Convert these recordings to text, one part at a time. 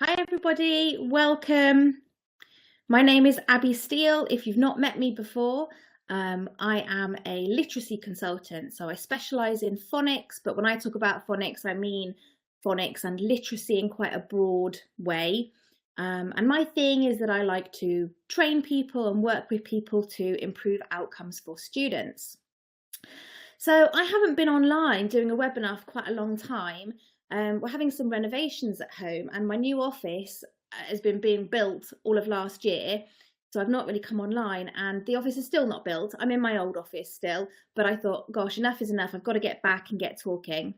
Hi everybody, welcome. My name is Abby Steele. If you've not met me before, I am a literacy consultant. So I specialise in phonics, but when I talk about phonics, I mean phonics and literacy in quite a broad way. And my thing is that I like to train people and work with people to improve outcomes for students. So I haven't been online doing a webinar for quite a long time. We're having some renovations at home and my new office has been being built all of last year. So I've not really come online and the office is still not built. I'm in my old office still, but I thought, gosh, enough is enough. I've got to get back and get talking.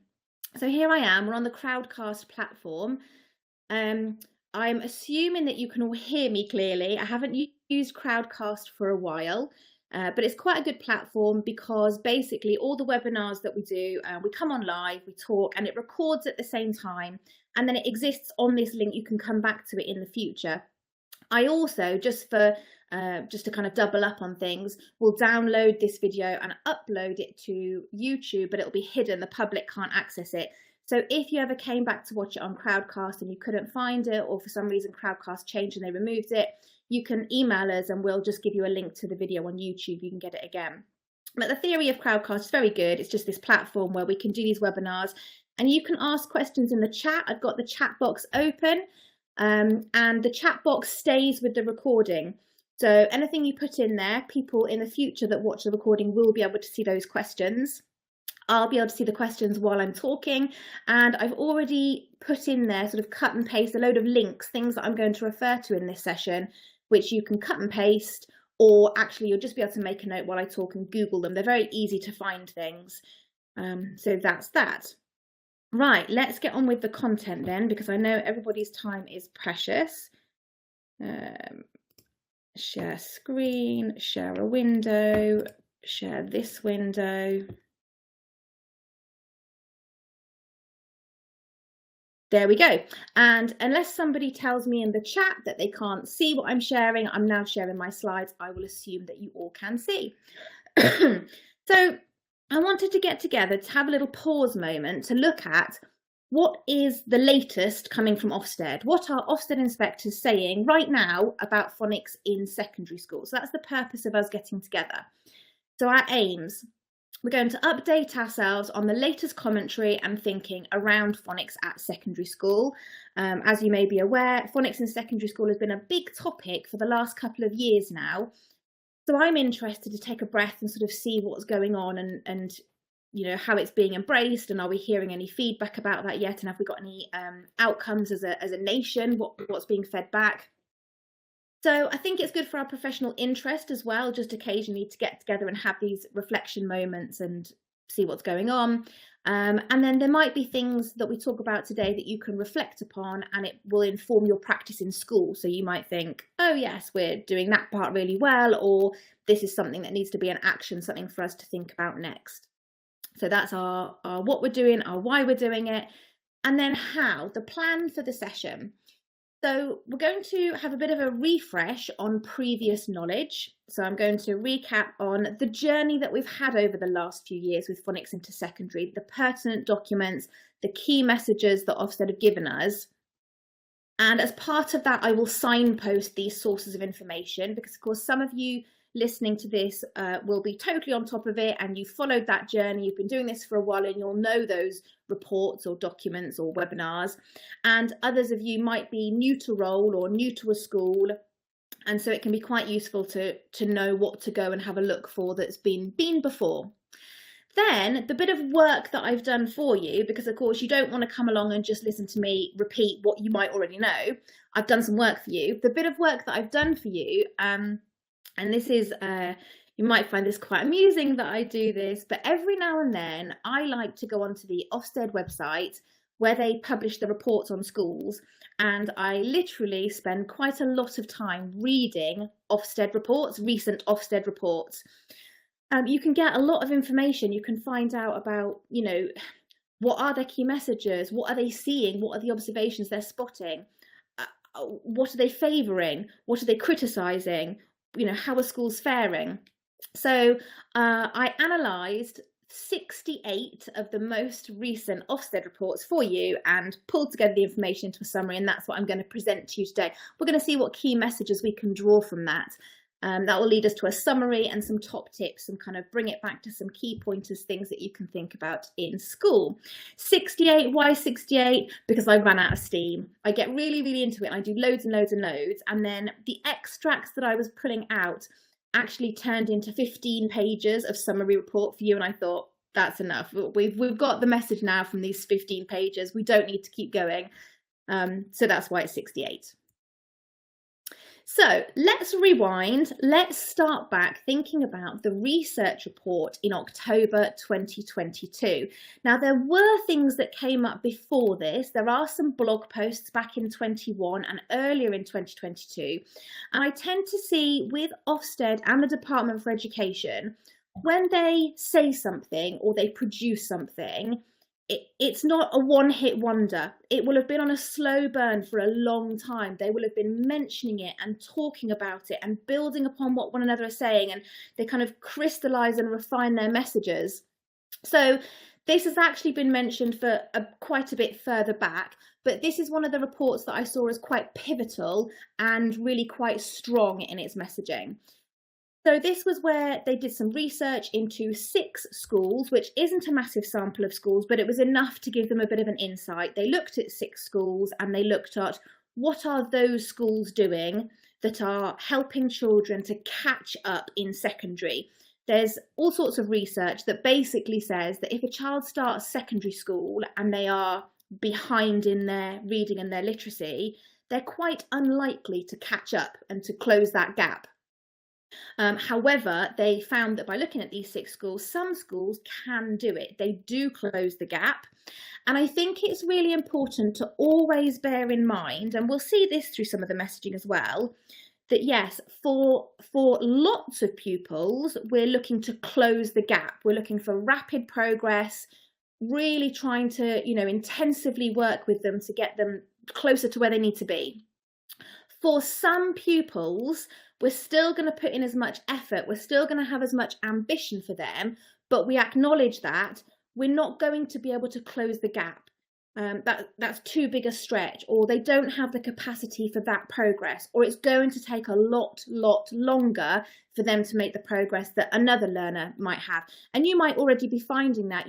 So here I am, we're on the Crowdcast platform. I'm assuming that you can all hear me clearly. I haven't used Crowdcast for a while. But it's quite a good platform because basically all the webinars that we do, we come on live, we talk, and it records at the same time, and then it exists on this link. You can come back to it in the future. I also, just to kind of double up on things, will download this video and upload it to YouTube, but it'll be hidden. The public can't access it. So if you ever came back to watch it on Crowdcast and you couldn't find it, or for some reason Crowdcast changed and they removed it, you can email us and we'll just give you a link to the video on YouTube. You can get it again. But the theory of Crowdcast is very good. It's just this platform where we can do these webinars and you can ask questions in the chat. I've got the chat box open and the chat box stays with the recording. So anything you put in there, people in the future that watch the recording will be able to see those questions. I'll be able to see the questions while I'm talking, and I've already put in there, sort of cut and paste, a load of links, things that I'm going to refer to in this session, which you can cut and paste, or actually you'll just be able to make a note while I talk and Google them. They're very easy to find things. So that's that. Right, let's get on with the content then, because I know everybody's time is precious. Share screen, share a window, share this window. There we go. And unless somebody tells me in the chat that they can't see what I'm sharing, I'm now sharing my slides. I will assume that you all can see. So I wanted to get together to have a little pause moment to look at what is the latest coming from Ofsted. What are Ofsted inspectors saying right now about phonics in secondary school? So that's the purpose of us getting together. So our aims. We're going to update ourselves on the latest commentary and thinking around phonics at secondary school. As you may be aware, phonics in secondary school has been a big topic for the last couple of years now. So I'm interested to take a breath and sort of see what's going on and you know, how it's being embraced, and are we hearing any feedback about that yet? And have we got any outcomes as a nation? What's being fed back? So I think it's good for our professional interest as well, just occasionally to get together and have these reflection moments and see what's going on. And then there might be things that we talk about today that you can reflect upon and it will inform your practice in school. So you might think, oh yes, we're doing that part really well, or this is something that needs to be an action, something for us to think about next. So that's our what we're doing, our why we're doing it, and then how, the plan for the session. So we're going to have a bit of a refresh on previous knowledge. So I'm going to recap on the journey that we've had over the last few years with phonics into secondary, the pertinent documents, the key messages that Ofsted have given us. And as part of that, I will signpost these sources of information because, of course, some of you listening to this will be totally on top of it and you followed that journey, you've been doing this for a while and you'll know those reports or documents or webinars, and others of you might be new to role or new to a school, and so it can be quite useful to know what to go and have a look for that's been before. Then the bit of work that I've done for you, because of course you don't want to come along and just listen to me repeat what you might already know. I've done some work for you. The bit of work that I've done for you, and this is, you might find this quite amusing that I do this, but every now and then I like to go onto the Ofsted website where they publish the reports on schools, and I literally spend quite a lot of time reading Ofsted reports, recent Ofsted reports. You can get a lot of information. You can find out about, you know, what are their key messages, what are they seeing, what are the observations they're spotting, what are they favouring, what are they criticising, you know, how are schools faring. So I analysed 68 of the most recent Ofsted reports for you and pulled together the information into a summary, and that's what I'm going to present to you today. We're going to see what key messages we can draw from that. That will lead us to a summary and some top tips and kind of bring it back to some key pointers, things that you can think about in school. 68, why 68? Because I ran out of steam. I get really, really into it. I do loads and loads and loads. And then the extracts that I was pulling out actually turned into 15 pages of summary report for you. And I thought, that's enough. We've got the message now from these 15 pages. We don't need to keep going. So that's why it's 68. So let's rewind. Let's start back thinking about the research report in October 2022. Now, there were things that came up before this. There are some blog posts back in 21 and earlier in 2022. And I tend to see with Ofsted and the Department for Education, when they say something or they produce something, it's not a one-hit wonder. It will have been on a slow burn for a long time. They will have been mentioning it and talking about it and building upon what one another are saying, and they kind of crystallize and refine their messages. So this has actually been mentioned for quite a bit further back, but this is one of the reports that I saw as quite pivotal and really quite strong in its messaging. So this was where they did some research into 6 schools, which isn't a massive sample of schools, but it was enough to give them a bit of an insight. They looked at 6 schools and they looked at what are those schools doing that are helping children to catch up in secondary. There's all sorts of research that basically says that if a child starts secondary school and they are behind in their reading and their literacy, they're quite unlikely to catch up and to close that gap. However, they found that by looking at these 6 schools, some schools can do it. They do close the gap. And I think it's really important to always bear in mind, and we'll see this through some of the messaging as well, that yes, for lots of pupils, we're looking to close the gap. We're looking for rapid progress, really trying to, intensively work with them to get them closer to where they need to be. For some pupils, we're still going to put in as much effort, we're still going to have as much ambition for them, but we acknowledge that we're not going to be able to close the gap. That's too big a stretch, or they don't have the capacity for that progress, or it's going to take a lot longer for them to make the progress that another learner might have. And you might already be finding that.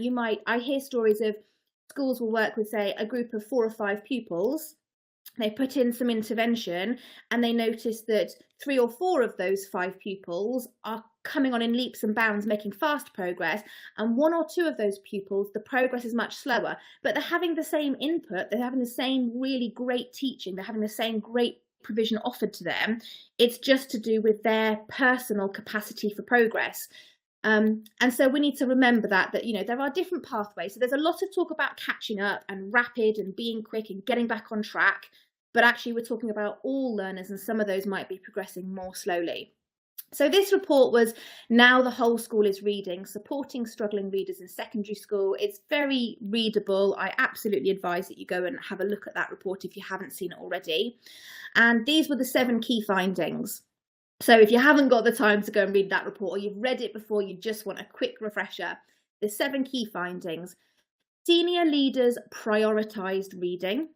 I hear stories of schools will work with, say, a group of 4 or 5 pupils. They put in some intervention and they notice that 3 or 4 of those 5 pupils are coming on in leaps and bounds, making fast progress. And 1 or 2 of those pupils, the progress is much slower, but they're having the same input. They're having the same really great teaching. They're having the same great provision offered to them. It's just to do with their personal capacity for progress. And so we need to remember that there are different pathways. So there's a lot of talk about catching up and rapid and being quick and getting back on track. But actually, we're talking about all learners, and some of those might be progressing more slowly. So this report was Now the Whole School is Reading, Supporting Struggling Readers in Secondary School. It's very readable. I absolutely advise that you go and have a look at that report if you haven't seen it already. And these were the 7 key findings. So if you haven't got the time to go and read that report, or you've read it before, you just want a quick refresher, the 7 key findings. Senior leaders prioritised reading.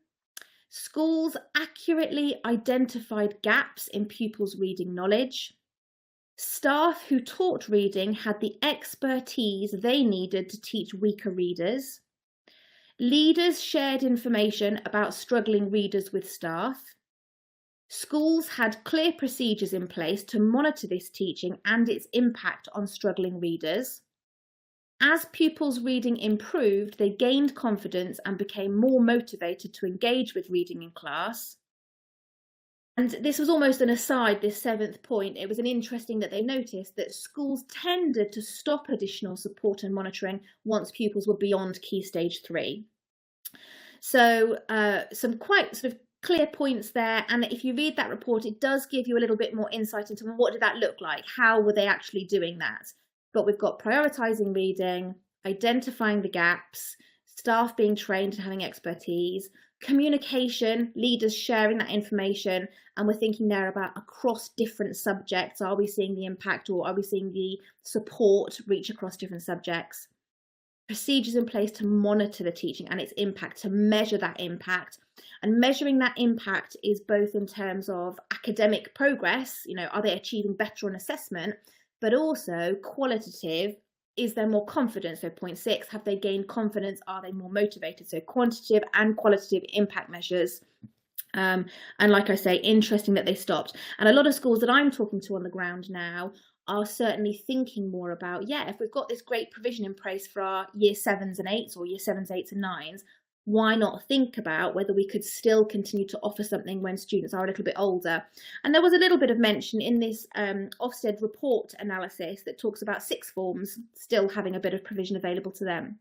Schools accurately identified gaps in pupils' reading knowledge. Staff who taught reading had the expertise they needed to teach weaker readers. Leaders shared information about struggling readers with staff. Schools had clear procedures in place to monitor this teaching and its impact on struggling readers. As pupils' reading improved, they gained confidence and became more motivated to engage with reading in class. And this was almost an aside, this 7th point. It was interesting that they noticed that schools tended to stop additional support and monitoring once pupils were beyond Key Stage 3. So some quite sort of clear points there. And if you read that report, it does give you a little bit more insight into what did that look like? How were they actually doing that? But we've got prioritising reading, identifying the gaps, staff being trained and having expertise, communication, leaders sharing that information, and we're thinking there about across different subjects. Are we seeing the impact, or are we seeing the support reach across different subjects? procedures in place to monitor the teaching and its impact, to measure that impact. And measuring that impact is both in terms of academic progress, are they achieving better on assessment, but also qualitative. Is there more confidence? So point 6, have they gained confidence? Are they more motivated? So quantitative and qualitative impact measures. And like I say, interesting that they stopped. And a lot of schools that I'm talking to on the ground now are certainly thinking more about, if we've got this great provision in place for our year 7s and 8s, or year 7s, 8s and 9s, why not think about whether we could still continue to offer something when students are a little bit older? And there was a little bit of mention in this Ofsted report analysis that talks about sixth forms still having a bit of provision available to them.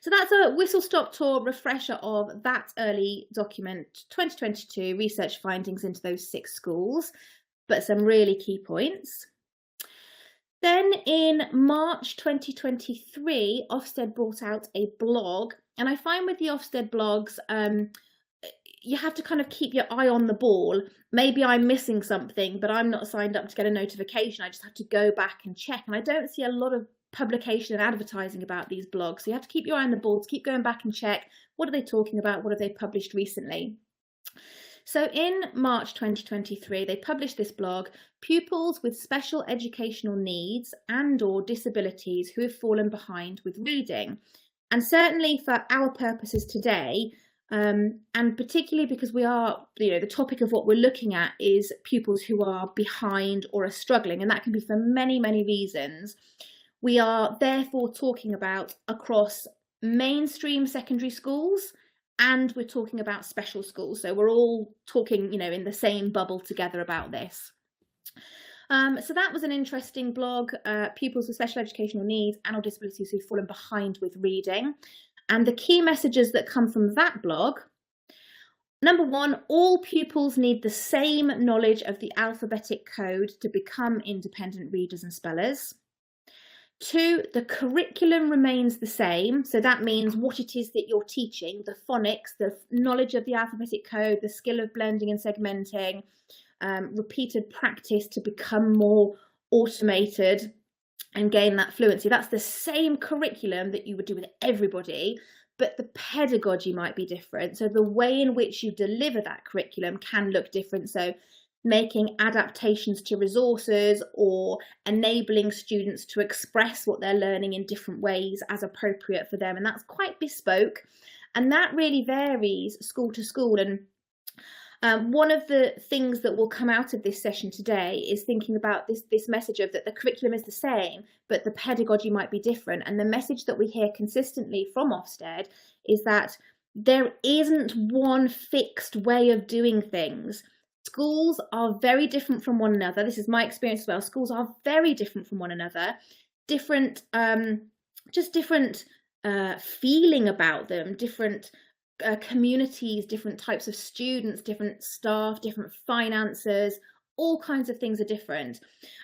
So that's a whistle-stop tour refresher of that early document, 2022 research findings into those 6 schools, but some really key points. Then in March 2023, Ofsted brought out a blog, and I find with the Ofsted blogs, you have to kind of keep your eye on the ball. Maybe I'm missing something, but I'm not signed up to get a notification. I just have to go back and check, and I don't see a lot of publication and advertising about these blogs. So you have to keep your eye on the ball, to keep going back and check, what are they talking about? What have they published recently? So in March 2023, they published this blog, Pupils with Special Educational Needs and/or Disabilities Who Have Fallen Behind with Reading. And certainly for our purposes today, and particularly because we are, the topic of what we're looking at is pupils who are behind or are struggling, and that can be for many, many reasons. We are therefore talking about across mainstream secondary schools, and we're talking about special schools. So we're all talking, in the same bubble together about this. So that was an interesting blog, Pupils with Special Educational Needs and/or Disabilities Who've Fallen Behind with Reading. And the key messages that come from that blog: number 1, all pupils need the same knowledge of the alphabetic code to become independent readers and spellers. 2, the curriculum remains the same. So that means what it is that you're teaching, the phonics, the knowledge of the alphabetic code, the skill of blending and segmenting, repeated practice to become more automated and gain that fluency. That's the same curriculum that you would do with everybody, but the pedagogy might be different. So the way in which you deliver that curriculum can look different. So making adaptations to resources or enabling students to express what they're learning in different ways as appropriate for them. And that's quite bespoke. And that really varies school to school. And one of the things that will come out of this session today is thinking about this message of that the curriculum is the same, but the pedagogy might be different. And the message that we hear consistently from Ofsted is that there isn't one fixed way of doing things. Schools are very different from one another. This is my experience as well. Schools are very different from one another. Different, just different feeling about them, different communities, different types of students, different staff, different finances, all kinds of things are different.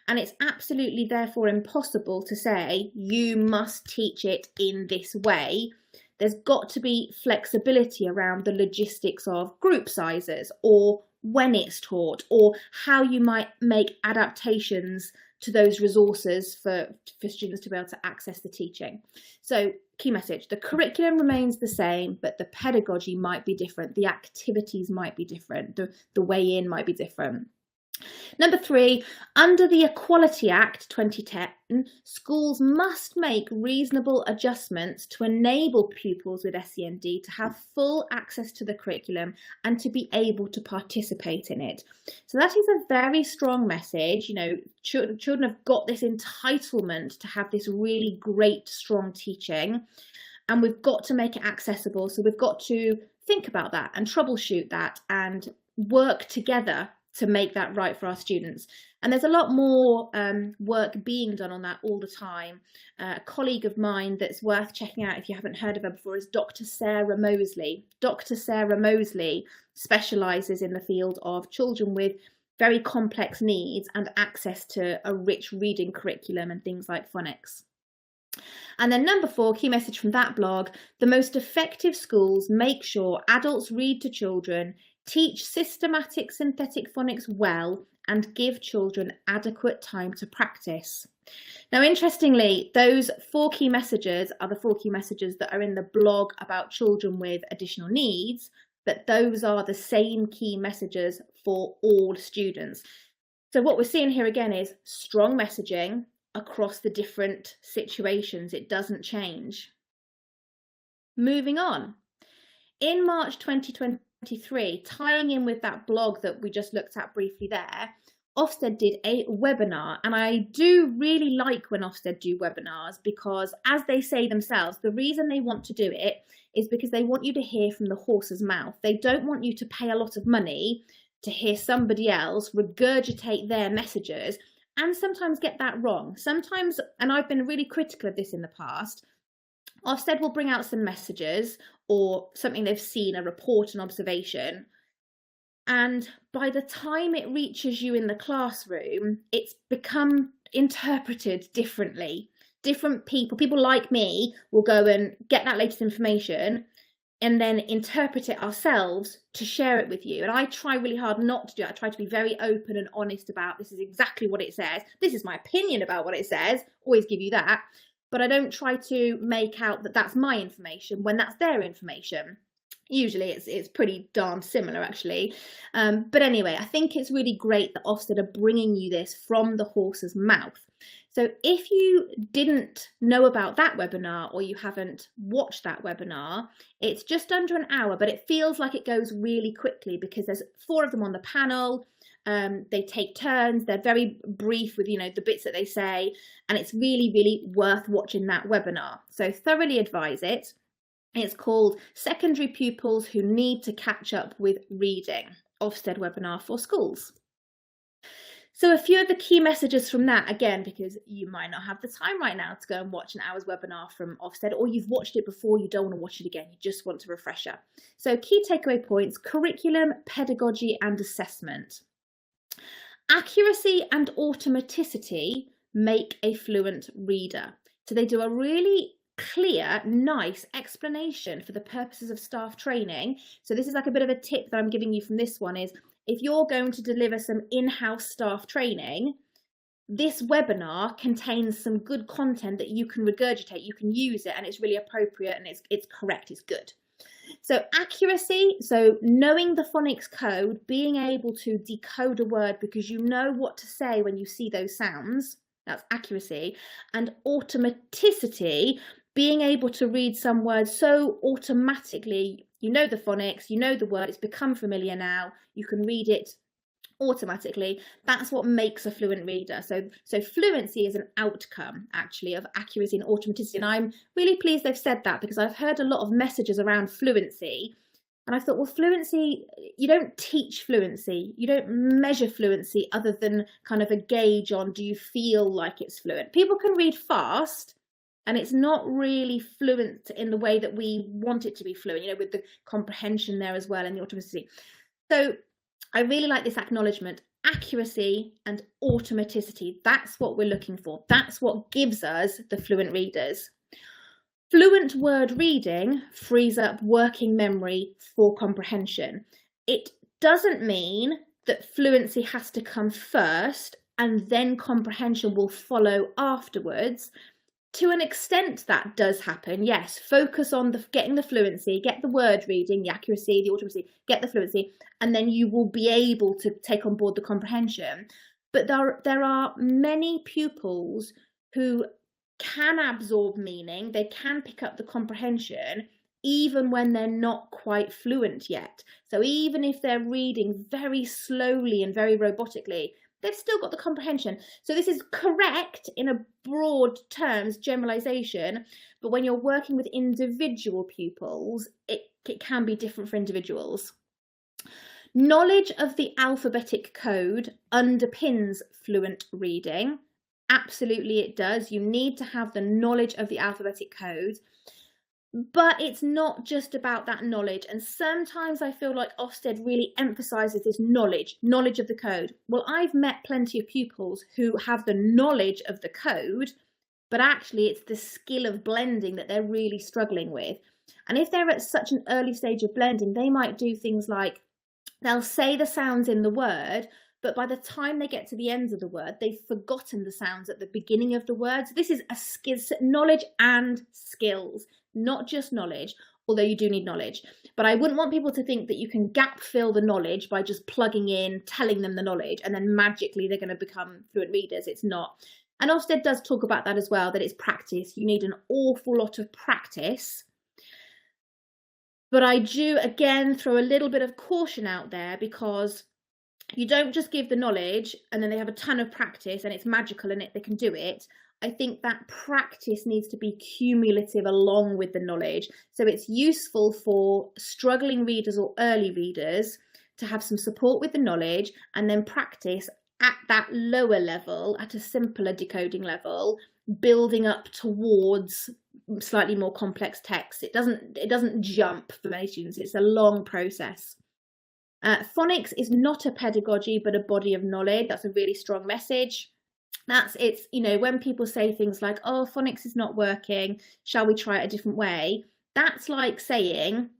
And it's absolutely therefore impossible to say you must teach it in this way. There's got to be flexibility around the logistics of group sizes, or when it's taught, or how you might make adaptations to those resources for students to be able to access the teaching. So key message, the curriculum remains the same, but the pedagogy might be different. The activities might be different. The way in might be different. Number 3, under the Equality Act 2010, schools must make reasonable adjustments to enable pupils with SEND to have full access to the curriculum and to be able to participate in it. So that is a very strong message. Children have got this entitlement to have this really great, strong teaching, and we've got to make it accessible. So we've got to think about that and troubleshoot that and work together to make that right for our students. And there's a lot more work being done on that all the time. A colleague of mine that's worth checking out if you haven't heard of her before is Dr. Sarah Mosley. Dr. Sarah Mosley specialises in the field of children with very complex needs and access to a rich reading curriculum and things like phonics. And then number 4, key message from that blog, the most effective schools make sure adults read to children, teach systematic synthetic phonics well, and give children adequate time to practice. Now, interestingly, those 4 key messages are the 4 key messages that are in the blog about children with additional needs, but those are the same key messages for all students. So what we're seeing here again is strong messaging across the different situations. It doesn't change. Moving on. In March 2023, tying in with that blog that we just looked at briefly there, Ofsted did a webinar, and I do really like when Ofsted do webinars because, as they say themselves, the reason they want to do it is because they want you to hear from the horse's mouth. They don't want you to pay a lot of money to hear somebody else regurgitate their messages and sometimes get that wrong. Sometimes, and I've been really critical of this in the past, Ofsted will bring out some messages or something they've seen, a report, an observation, and by the time it reaches you in the classroom, it's become interpreted differently. Different people like me, will go and get that latest information and then interpret it ourselves to share it with you. And I try really hard not to do it. I try to be very open and honest about, this is exactly what it says. This is my opinion about what it says. Always give you that. But I don't try to make out that that's my information when that's their information. Usually it's pretty darn similar, actually. But anyway, I think it's really great that Ofsted are bringing you this from the horse's mouth. So if you didn't know about that webinar or you haven't watched that webinar, it's just under an hour, but it feels like it goes really quickly because there's 4 of them on the panel. They take turns. They're very brief with, the bits that they say, and it's really, really worth watching that webinar. So thoroughly advise it. It's called Secondary Pupils Who Need to Catch Up with Reading, Ofsted webinar for schools. So a few of the key messages from that, again, because you might not have the time right now to go and watch an hour's webinar from Ofsted, or you've watched it before, you don't want to watch it again, you just want a refresher. So key takeaway points: curriculum, pedagogy and assessment. Accuracy and automaticity make a fluent reader. So they do a really clear, nice explanation for the purposes of staff training. So this is like a bit of a tip that I'm giving you from this one is, if you're going to deliver some in-house staff training, this webinar contains some good content that you can regurgitate, you can use it, and it's really appropriate and it's correct, it's good. So accuracy, so knowing the phonics code, being able to decode a word because you know what to say when you see those sounds, that's accuracy. And automaticity, being able to read some words so automatically, you know the phonics, you know the word, it's become familiar now, you can read it automatically. That's what makes a fluent reader. So fluency is an outcome, actually, of accuracy and automaticity. And I'm really pleased they've said that because I've heard a lot of messages around fluency. And I thought, well, fluency, you don't teach fluency. You don't measure fluency other than kind of a gauge on, do you feel like it's fluent? People can read fast, and it's not really fluent in the way that we want it to be fluent, with the comprehension there as well and the automaticity. So I really like this acknowledgement, accuracy and automaticity. That's what we're looking for. That's what gives us the fluent readers. Fluent word reading frees up working memory for comprehension. It doesn't mean that fluency has to come first and then comprehension will follow afterwards. To an extent that does happen, yes. Focus on getting the fluency, get the word reading, the accuracy, the automacy, get the fluency, and then you will be able to take on board the comprehension. But there are many pupils who can absorb meaning, they can pick up the comprehension, even when they're not quite fluent yet. So even if they're reading very slowly and very robotically, they've still got the comprehension. So this is correct in a broad terms, generalization, but when you're working with individual pupils, it can be different for individuals. Knowledge of the alphabetic code underpins fluent reading. Absolutely it does. You need to have the knowledge of the alphabetic code. But it's not just about that knowledge. And sometimes I feel like Ofsted really emphasises this knowledge of the code. Well, I've met plenty of pupils who have the knowledge of the code, but actually it's the skill of blending that they're really struggling with. And if they're at such an early stage of blending, they might do things like they'll say the sounds in the word, but by the time they get to the ends of the word, they've forgotten the sounds at the beginning of the words. This is a skill, knowledge and skills, not just knowledge, although you do need knowledge. But I wouldn't want people to think that you can gap fill the knowledge by just plugging in, telling them the knowledge, and then magically they're going to become fluent readers. It's not. And Ofsted does talk about that as well, that it's practice. You need an awful lot of practice. But I do, again, throw a little bit of caution out there, because you don't just give the knowledge and then they have a ton of practice and it's magical and they can do it. I think that practice needs to be cumulative along with the knowledge. So it's useful for struggling readers or early readers to have some support with the knowledge and then practice at that lower level, at a simpler decoding level, building up towards slightly more complex text. It doesn't jump for many students. It's a long process. Phonics is not a pedagogy, but a body of knowledge. That's a really strong message. It's, you know, when people say things like, oh, phonics is not working, shall we try it a different way? That's like saying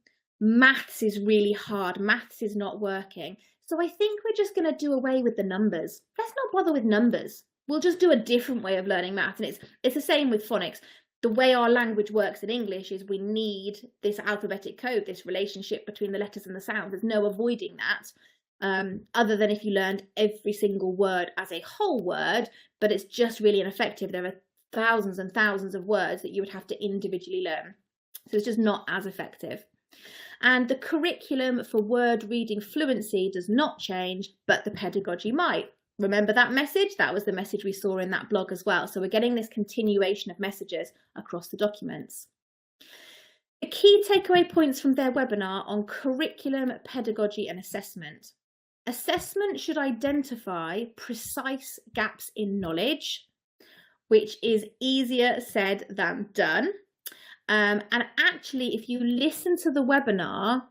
maths is really hard, maths is not working. So I think we're just going to do away with the numbers. Let's not bother with numbers. We'll just do a different way of learning maths. And it's the same with phonics. The way our language works in English is we need this alphabetic code, this relationship between the letters and the sounds. There's no avoiding that, other than if you learned every single word as a whole word, but it's just really ineffective. There are thousands and thousands of words that you would have to individually learn. So it's just not as effective. And the curriculum for word reading fluency does not change, but the pedagogy might. Remember that message? That was the message we saw in that blog as well. So we're getting this continuation of messages across the documents. The key takeaway points from their webinar on curriculum, pedagogy and assessment. Assessment should identify precise gaps in knowledge, which is easier said than done. And actually, if you listen to the webinar,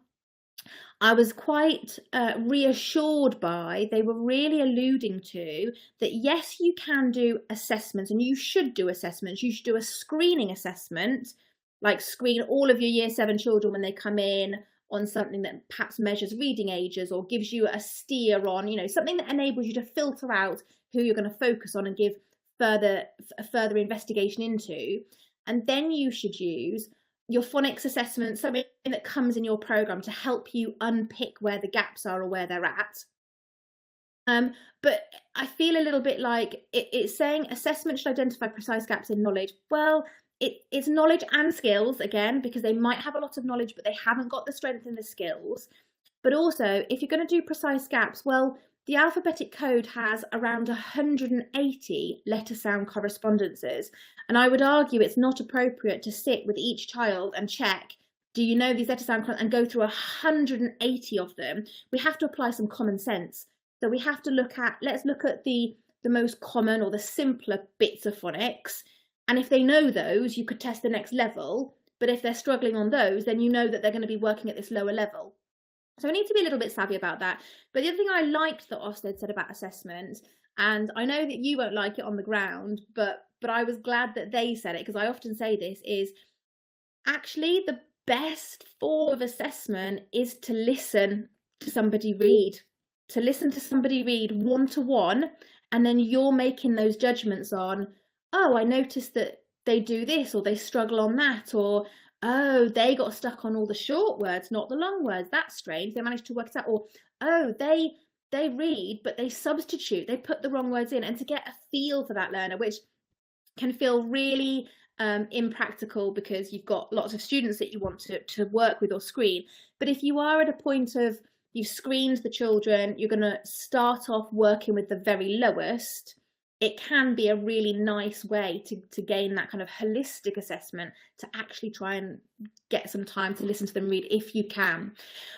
I was quite reassured by, they were really alluding to that, yes, you can do assessments and you should do assessments. You should do a screening assessment, like screen all of your year 7 children when they come in on something that perhaps measures reading ages or gives you a steer on, you know, something that enables you to filter out who you're going to focus on and give further investigation into. And then you should use your phonics assessment, something that comes in your program to help you unpick where the gaps are or where they're at. But I feel a little bit like it's saying assessment should identify precise gaps in knowledge. Well, it's knowledge and skills, again, because they might have a lot of knowledge, but they haven't got the strength in the skills. But also, if you're going to do precise gaps, well, the alphabetic code has around 180 letter sound correspondences. And I would argue it's not appropriate to sit with each child and check, do you know these letter sound, and go through 180 of them. We have to apply some common sense. So we have to let's look at the most common or the simpler bits of phonics. And if they know those, you could test the next level. But if they're struggling on those, then you know that they're going to be working at this lower level. So I need to be a little bit savvy about that. But the other thing I liked that Ofsted said about assessment, and I know that you won't like it on the ground, but I was glad that they said it, because I often say this, is actually the best form of assessment is to listen to somebody read. To listen to somebody read one-to-one, and then you're making those judgments on, oh, I noticed that they do this, or they struggle on that, or oh, they got stuck on all the short words, not the long words. That's strange. They managed to work it out. Or, oh, they read, but they substitute. They put the wrong words in. And to get a feel for that learner, which can feel really impractical because you've got lots of students that you want to work with or screen. But if you are at a point of you've screened the children, you're going to start off working with the very lowest, it can be a really nice way to gain that kind of holistic assessment, to actually try and get some time to listen to them read if you can,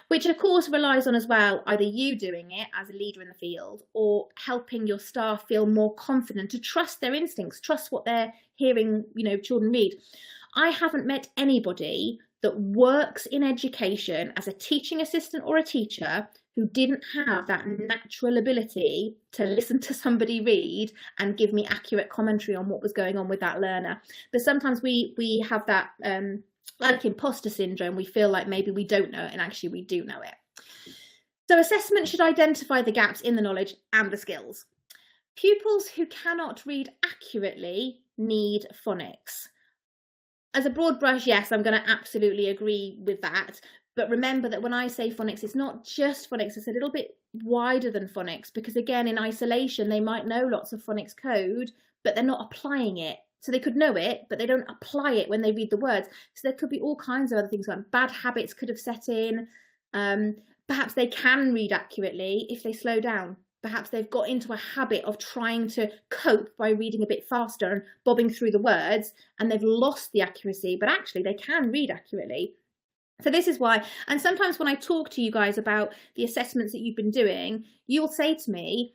which of course relies on as well either you doing it as a leader in the field or helping your staff feel more confident to trust their instincts, trust what they're hearing, you know, children read. I haven't met anybody that works in education as a teaching assistant or a teacher who didn't have that natural ability to listen to somebody read and give me accurate commentary on what was going on with that learner. But sometimes we have that like imposter syndrome. We feel like maybe we don't know it, and actually we do know it. So assessment should identify the gaps in the knowledge and the skills. Pupils who cannot read accurately need phonics. As a broad brush, yes, I'm going to absolutely agree with that. But remember that when I say phonics, it's not just phonics, it's a little bit wider than phonics, because again, in isolation, they might know lots of phonics code, but they're not applying it. So they could know it, but they don't apply it when they read the words. So there could be all kinds of other things, like bad habits could have set in. Perhaps they can read accurately if they slow down. Perhaps they've got into a habit of trying to cope by reading a bit faster and bobbing through the words, and they've lost the accuracy, but actually they can read accurately. So this is why, and sometimes when I talk to you guys about the assessments that you've been doing, you'll say to me,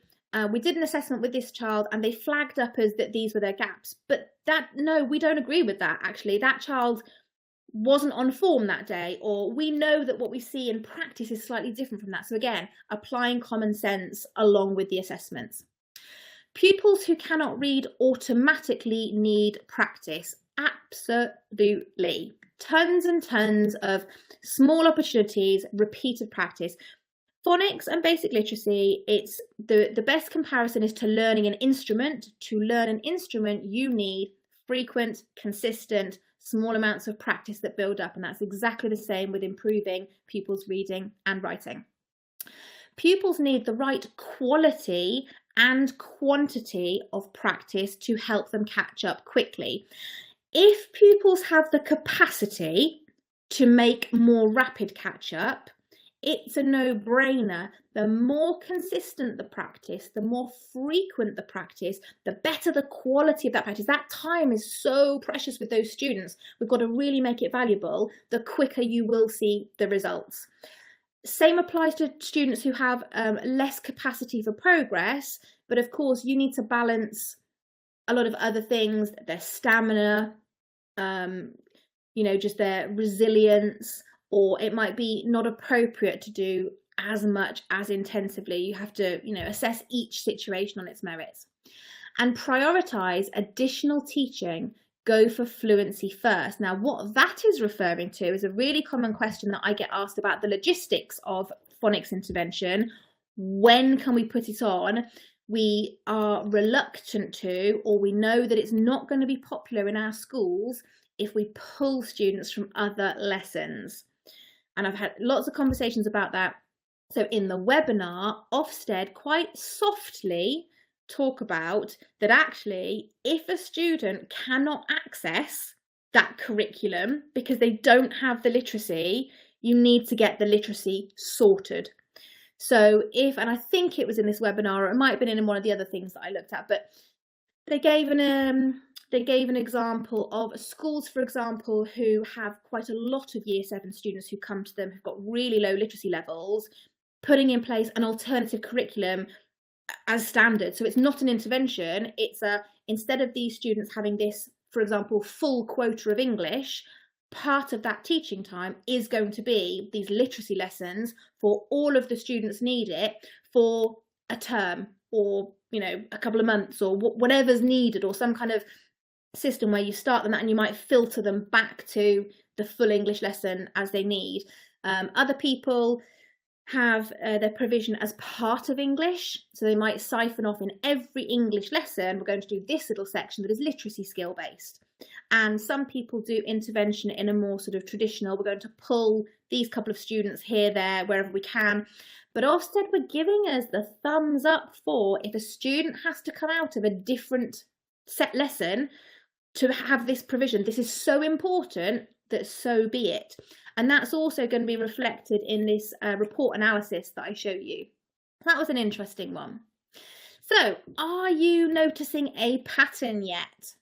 we did an assessment with this child and they flagged up as that these were their gaps. But no, we don't agree with that, actually. That child wasn't on form that day, or we know that what we see in practice is slightly different from that. So again, applying common sense along with the assessments. Pupils who cannot read automatically need practice. Absolutely. Tons and tons of small opportunities, repeated practice. Phonics and basic literacy, it's the best comparison is to learning an instrument. To learn an instrument, you need frequent, consistent, small amounts of practice that build up, and that's exactly the same with improving pupils' reading and writing. Pupils need the right quality and quantity of practice to help them catch up quickly. If pupils have the capacity to make more rapid catch-up, it's a no-brainer. The more consistent the practice, the more frequent the practice, the better the quality of that practice. That time is so precious with those students. We've got to really make it valuable. The quicker you will see the results. Same applies to students who have less capacity for progress, but of course you need to balance a lot of other things, their stamina, just their resilience, or it might be not appropriate to do as much as intensively. You have to, assess each situation on its merits. And prioritize additional teaching. Go for fluency first. Now, what that is referring to is a really common question that I get asked about the logistics of phonics intervention. When can we put it on? We are reluctant to, or we know that it's not going to be popular in our schools if we pull students from other lessons. And I've had lots of conversations about that. So in the webinar, Ofsted quite softly talk about that actually, if a student cannot access that curriculum because they don't have the literacy, you need to get the literacy sorted. So and I think it was in this webinar, or it might have been in one of the other things that I looked at, but they gave an example of schools, for example, who have quite a lot of Year 7 students who come to them who've got really low literacy levels, putting in place an alternative curriculum as standard. So it's not an intervention, it's instead of these students having this, for example, full quota of English, part of that teaching time is going to be these literacy lessons for all of the students need it for a term, or a couple of months, or whatever's needed, or some kind of system where you start them and you might filter them back to the full English lesson as they need. Other people have their provision as part of English, so they might siphon off in every English lesson, we're going to do this little section that is literacy skill based. And some people do intervention in a more sort of traditional, we're going to pull these couple of students here, there, wherever we can. But Ofsted were giving us the thumbs up for if a student has to come out of a different set lesson to have this provision. This is so important that so be it. And that's also going to be reflected in this report analysis that I show you. That was an interesting one. So, are you noticing a pattern yet?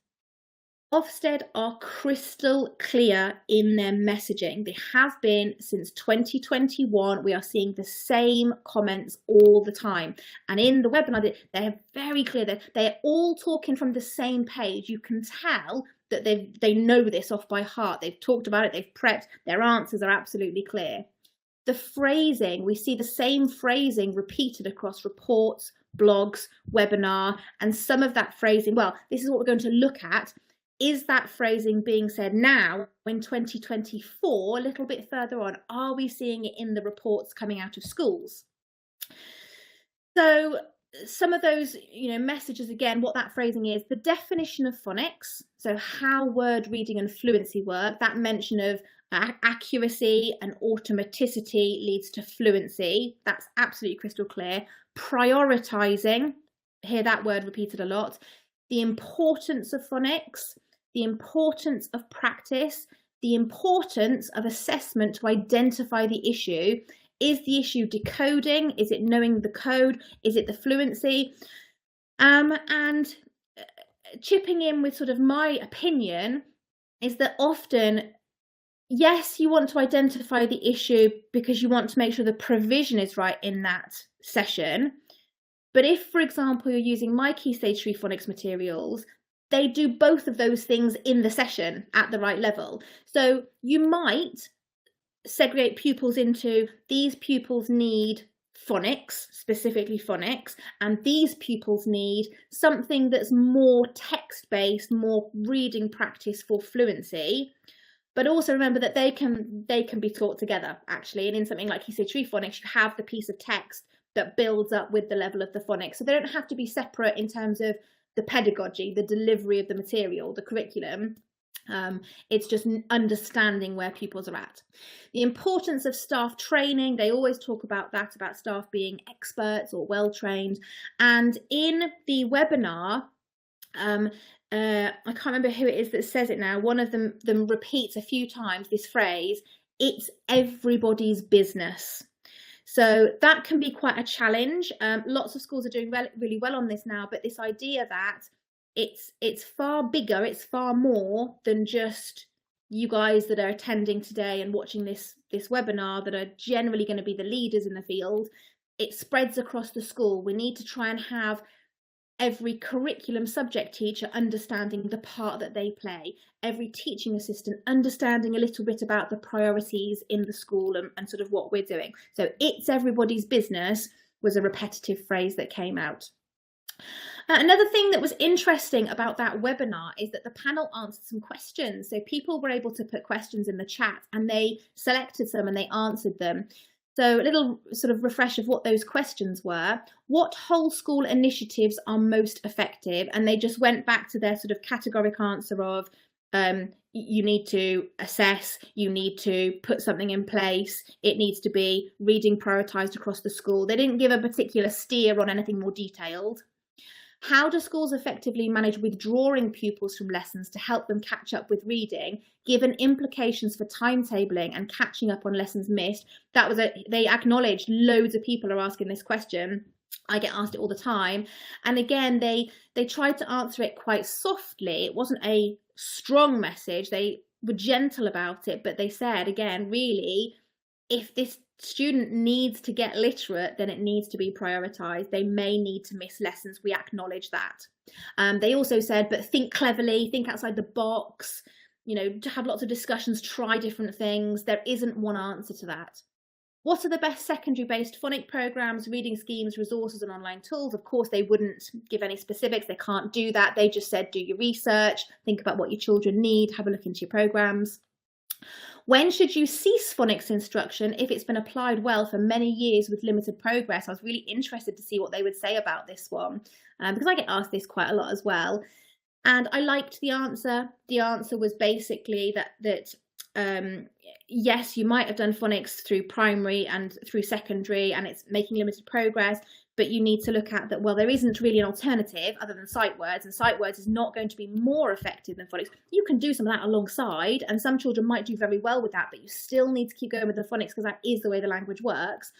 Ofsted are crystal clear in their messaging. They have been since 2021. We are seeing the same comments all the time. And in the webinar, they are very clear that they're all talking from the same page. You can tell that they know this off by heart. They've talked about it, they've prepped, their answers are absolutely clear. The phrasing, we see the same phrasing repeated across reports, blogs, webinar, and some of that phrasing, well, this is what we're going to look at. Is that phrasing being said now in 2024, a little bit further on? Are we seeing it in the reports coming out of schools? So some of those, messages, again, what that phrasing is, the definition of phonics, so how word reading and fluency work, that mention of accuracy and automaticity leads to fluency. That's absolutely crystal clear. Prioritizing, hear that word repeated a lot. The importance of phonics, the importance of practice, the importance of assessment to identify the issue. Is the issue decoding? Is it knowing the code? Is it the fluency? And chipping in with sort of my opinion is that often, yes, you want to identify the issue because you want to make sure the provision is right in that session. But if, for example, you're using my Key Stage 3 phonics materials, they do both of those things in the session at the right level. So you might segregate pupils into, these pupils need phonics, specifically phonics, and these pupils need something that's more text-based, more reading practice for fluency. But also remember that they can be taught together, actually. And in something like Key Stage 3 phonics, you have the piece of text that builds up with the level of the phonics. So they don't have to be separate in terms of the pedagogy, the delivery of the material, the curriculum. It's just understanding where pupils are at. The importance of staff training, they always talk about that, about staff being experts or well trained. And in the webinar, I can't remember who it is that says it now, one of them repeats a few times this phrase, it's everybody's business. So that can be quite a challenge. Lots of schools are doing really well on this now, but this idea that it's far bigger, it's far more than just you guys that are attending today and watching this webinar that are generally going to be the leaders in the field. It spreads across the school. We need to try and have every curriculum subject teacher understanding the part that they play, every teaching assistant understanding a little bit about the priorities in the school and sort of what we're doing. So it's everybody's business was a repetitive phrase that came out. Another thing that was interesting about that webinar is that the panel answered some questions. So people were able to put questions in the chat and they selected some and they answered them. So a little sort of refresh of what those questions were. What whole school initiatives are most effective? And they just went back to their sort of categoric answer of you need to assess, you need to put something in place, it needs to be reading prioritised across the school. They didn't give a particular steer on anything more detailed. How do schools effectively manage withdrawing pupils from lessons to help them catch up with reading, given implications for timetabling and catching up on lessons missed? That was they acknowledged loads of people are asking this question. I get asked it all the time. And again, they tried to answer it quite softly. It wasn't a strong message. They were gentle about it, but they said, again, really, if this student needs to get literate, then it needs to be prioritised. They may need to miss lessons. We acknowledge that. They also said, but think cleverly, think outside the box, to have lots of discussions, try different things. There isn't one answer to that. What are the best secondary-based phonic programmes, reading schemes, resources and online tools? Of course, they wouldn't give any specifics. They can't do that. They just said, do your research, think about what your children need, have a look into your programmes. When should you cease phonics instruction if it's been applied well for many years with limited progress? I was really interested to see what they would say about this one, because I get asked this quite a lot as well. And I liked the answer. The answer was basically that yes, you might have done phonics through primary and through secondary, and it's making limited progress, but you need to look at that, well, there isn't really an alternative other than sight words, and sight words is not going to be more effective than phonics. You can do some of that alongside, and some children might do very well with that, but you still need to keep going with the phonics because that is the way the language works.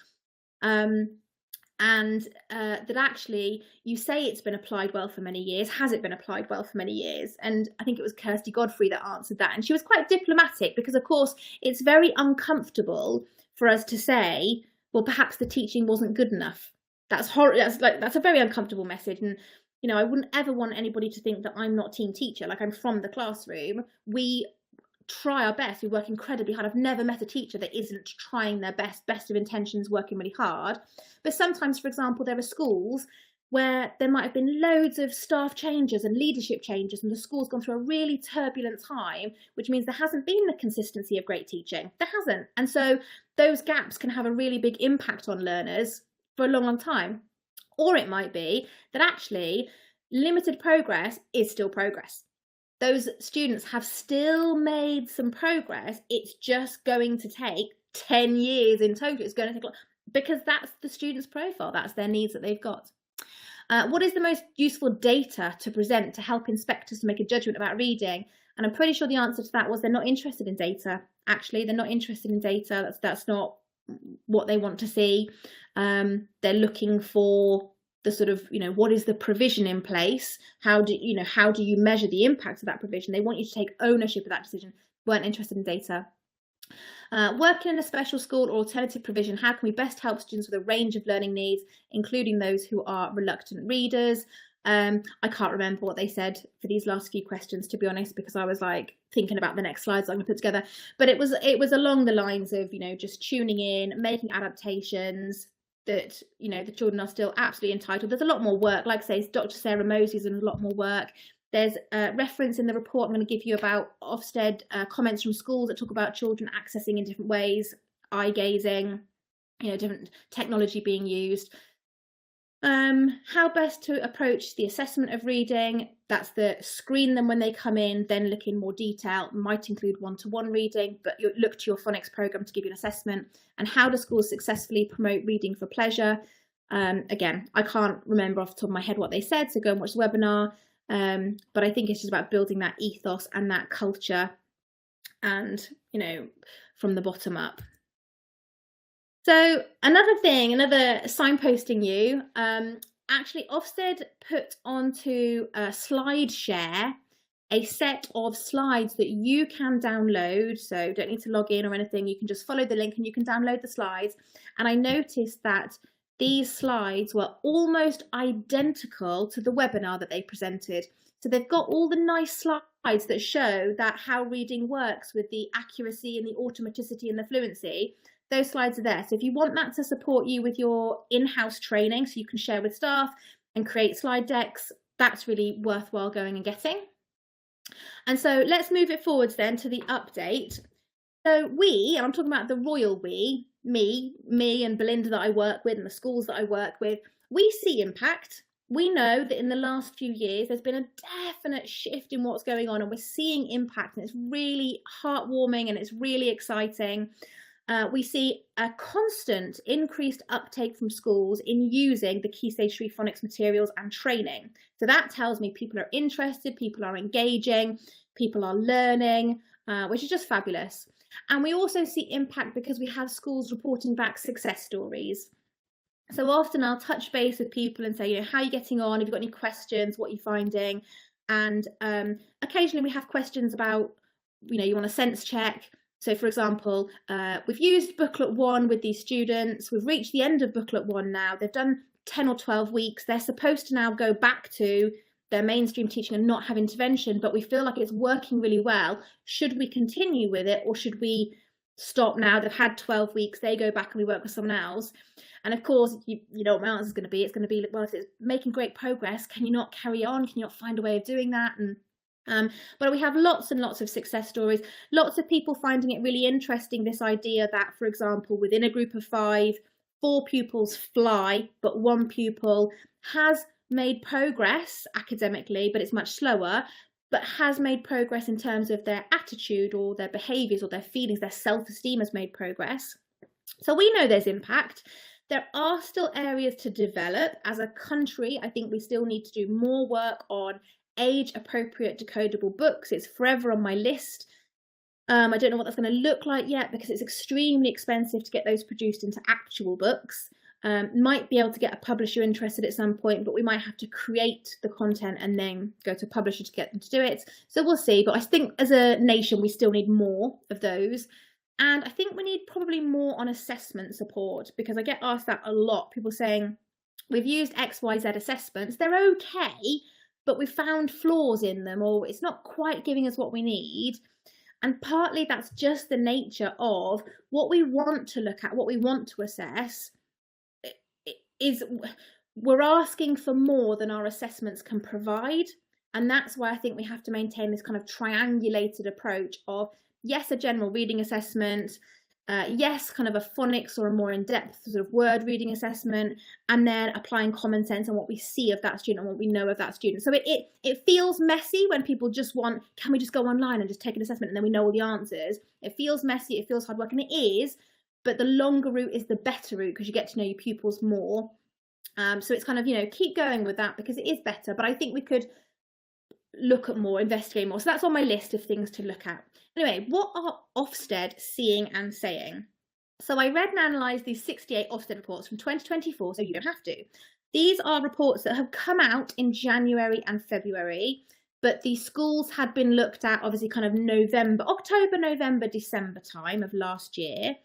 That actually, you say it's been applied well for many years. Has it been applied well for many years? And I think it was Kirsty Godfrey that answered that. And she was quite diplomatic because, of course, it's very uncomfortable for us to say, well, perhaps the teaching wasn't good enough. That's a very uncomfortable message. And, I wouldn't ever want anybody to think that I'm not team teacher, like I'm from the classroom. We try our best. We work incredibly hard. I've never met a teacher that isn't trying their best of intentions, working really hard. But sometimes, for example, there are schools where there might have been loads of staff changes and leadership changes, and the school's gone through a really turbulent time, which means there hasn't been the consistency of great teaching. There hasn't. And so those gaps can have a really big impact on learners. for a long, long time. Or it might be that actually limited progress is still progress. Those students have still made some progress. It's just going to take 10 years in total. It's going to take a lot, because that's the student's profile. That's their needs that they've got. What is the most useful data to present to help inspectors to make a judgment about reading? And I'm pretty sure the answer to that was they're not interested in data. Actually, they're not interested in data. That's not what they want to see. They're looking for the sort of, what is the provision in place? How do you measure the impact of that provision? They want you to take ownership of that decision. Weren't interested in data. Working in a special school or alternative provision, how can we best help students with a range of learning needs, including those who are reluctant readers? I can't remember what they said for these last few questions, to be honest, because I was like thinking about the next slides I'm going to put together. But it was along the lines of, just tuning in, making adaptations, that the children are still absolutely entitled. There's a lot more work, like I say, Dr. Sarah Mosley's done a lot more work. There's a reference in the report I'm going to give you about Ofsted comments from schools that talk about children accessing in different ways, eye gazing, different technology being used. How best to approach the assessment of reading. That's the screen them when they come in, then look in more detail. Might include one-to-one reading, but you look to your phonics program to give you an assessment. And how do schools successfully promote reading for pleasure? Again, I can't remember off the top of my head what they said, so go and watch the webinar. But I think it's just about building that ethos and that culture, and from the bottom up. So another signposting you, actually Ofsted put onto SlideShare a set of slides that you can download. So don't need to log in or anything. You can just follow the link and you can download the slides. And I noticed that these slides were almost identical to the webinar that they presented. So they've got all the nice slides that show that how reading works with the accuracy and the automaticity and the fluency. Those slides are there. So if you want that to support you with your in-house training, so you can share with staff and create slide decks, that's really worthwhile going and getting. And so let's move it forwards then to the update. So we, and I'm talking about the royal we, me and Belinda that I work with and the schools that I work with, we see impact. We know that in the last few years, there's been a definite shift in what's going on, and we're seeing impact, and it's really heartwarming and it's really exciting. We see a constant increased uptake from schools in using the Key Stage 3 phonics materials and training. So that tells me people are interested, people are engaging, people are learning, which is just fabulous. And we also see impact because we have schools reporting back success stories. So often I'll touch base with people and say, how are you getting on? Have you got any questions? What are you finding? And occasionally we have questions about, you want a sense check. So for example, we've used booklet 1 with these students. We've reached the end of booklet 1 now. They've done 10 or 12 weeks. They're supposed to now go back to their mainstream teaching and not have intervention, but we feel like it's working really well. Should we continue with it, or should we stop now? They've had 12 weeks, they go back and we work with someone else. And of course, you know what my answer is going to be. It's going to be, well, if it's making great progress, can you not carry on? Can you not find a way of doing that? And but we have lots and lots of success stories, lots of people finding it really interesting, this idea that, for example, within a group of 5, 4 pupils fly, but 1 pupil has made progress academically, but it's much slower, but has made progress in terms of their attitude or their behaviours or their feelings, their self-esteem has made progress. So we know there's impact. There are still areas to develop. As a country, I think we still need to do more work on age-appropriate decodable books. It's forever on my list. I don't know what that's going to look like yet, because it's extremely expensive to get those produced into actual books. Might be able to get a publisher interested at some point, but we might have to create the content and then go to a publisher to get them to do it. So we'll see. But I think as a nation, we still need more of those. And I think we need probably more on assessment support, because I get asked that a lot. People saying, we've used XYZ assessments, they're okay, but we found flaws in them, or it's not quite giving us what we need. And partly that's just the nature of what we want to look at, what we want to assess, is we're asking for more than our assessments can provide. And that's why I think we have to maintain this kind of triangulated approach of, yes, a general reading assessment, yes, kind of a phonics or a more in-depth sort of word reading assessment, and then applying common sense on what we see of that student and what we know of that student. So it feels messy when people just want, can we just go online and just take an assessment and then we know all the answers? It feels messy, it feels hard work, and it is, but the longer route is the better route because you get to know your pupils more. So it's kind of, keep going with that because it is better, but I think we could look at more, investigate more. So that's on my list of things to look at. Anyway, what are Ofsted seeing and saying? So I read and analysed these 68 Ofsted reports from 2024, so you don't have to. These are reports that have come out in January and February, but the schools had been looked at obviously kind of October, November, December time of last year.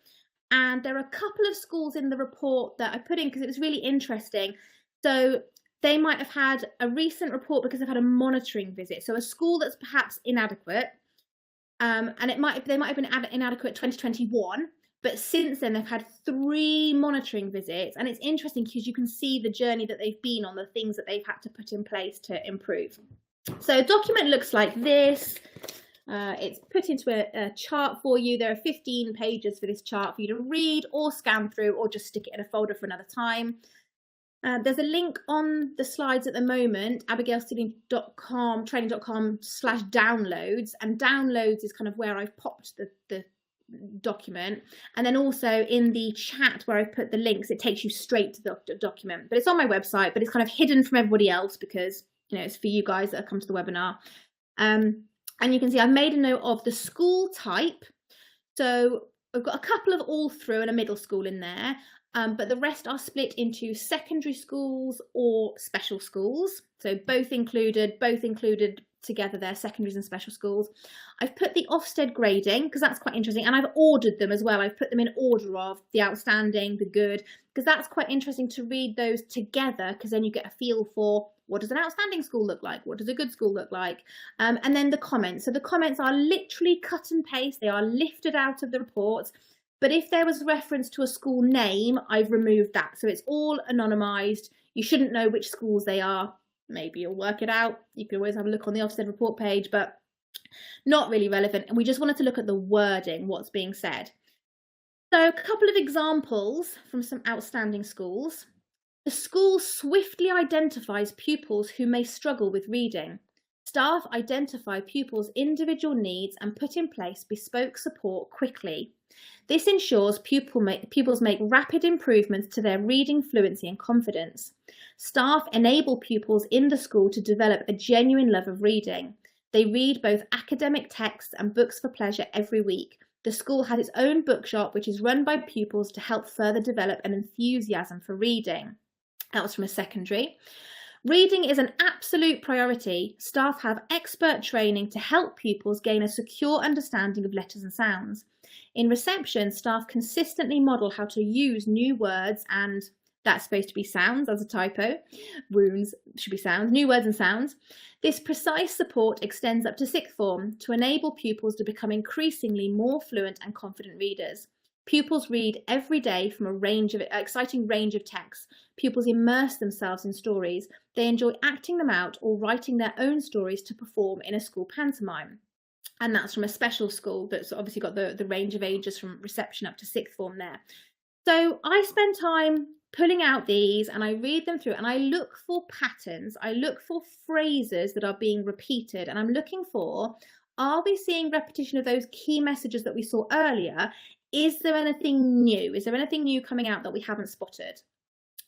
And there are a couple of schools in the report that I put in because it was really interesting. So they might have had a recent report because they've had a monitoring visit. So a school that's perhaps inadequate, and they might have been inadequate 2021, but since then they've had 3 monitoring visits. And it's interesting because you can see the journey that they've been on, the things that they've had to put in place to improve. So a document looks like this. It's put into a chart for you. There are 15 pages for this chart for you to read or scan through or just stick it in a folder for another time. There's a link on the slides at the moment, abigailstealing.com/downloads, and downloads is kind of where I've popped the document. And then also in the chat where I've put the links, it takes you straight to the document. But it's on my website, but it's kind of hidden from everybody else because, it's for you guys that have come to the webinar. And you can see I've made a note of the school type. So I've got a couple of all through and a middle school in there, but the rest are split into secondary schools or special schools. So both included together there, secondaries and special schools. I've put the Ofsted grading because that's quite interesting, and I've ordered them as well. I've put them in order of the outstanding, the good, because that's quite interesting to read those together because then you get a feel for what does an outstanding school look like? What does a good school look like? And then the comments. So the comments are literally cut and paste. They are lifted out of the reports. But if there was reference to a school name, I've removed that. So it's all anonymised. You shouldn't know which schools they are. Maybe you'll work it out. You can always have a look on the Ofsted report page, but not really relevant. And we just wanted to look at the wording, what's being said. So a couple of examples from some outstanding schools. The school swiftly identifies pupils who may struggle with reading. Staff identify pupils' individual needs and put in place bespoke support quickly. This ensures pupils make rapid improvements to their reading fluency and confidence. Staff enable pupils in the school to develop a genuine love of reading. They read both academic texts and books for pleasure every week. The school has its own bookshop, which is run by pupils to help further develop an enthusiasm for reading. That was from a secondary. Reading is an absolute priority. Staff have expert training to help pupils gain a secure understanding of letters and sounds. In reception, staff consistently model how to use new words and, that's supposed to be sounds as a typo, wounds should be sounds, new words and sounds. This precise support extends up to sixth form to enable pupils to become increasingly more fluent and confident readers. Pupils read every day from an exciting range of texts. Pupils immerse themselves in stories. They enjoy acting them out or writing their own stories to perform in a school pantomime. And that's from a special school that's obviously got the range of ages from reception up to sixth form there. So I spend time pulling out these and I read them through and I look for patterns. I look for phrases that are being repeated, and I'm looking for, are we seeing repetition of those key messages that we saw earlier? Is there anything new? Is there anything new coming out that we haven't spotted?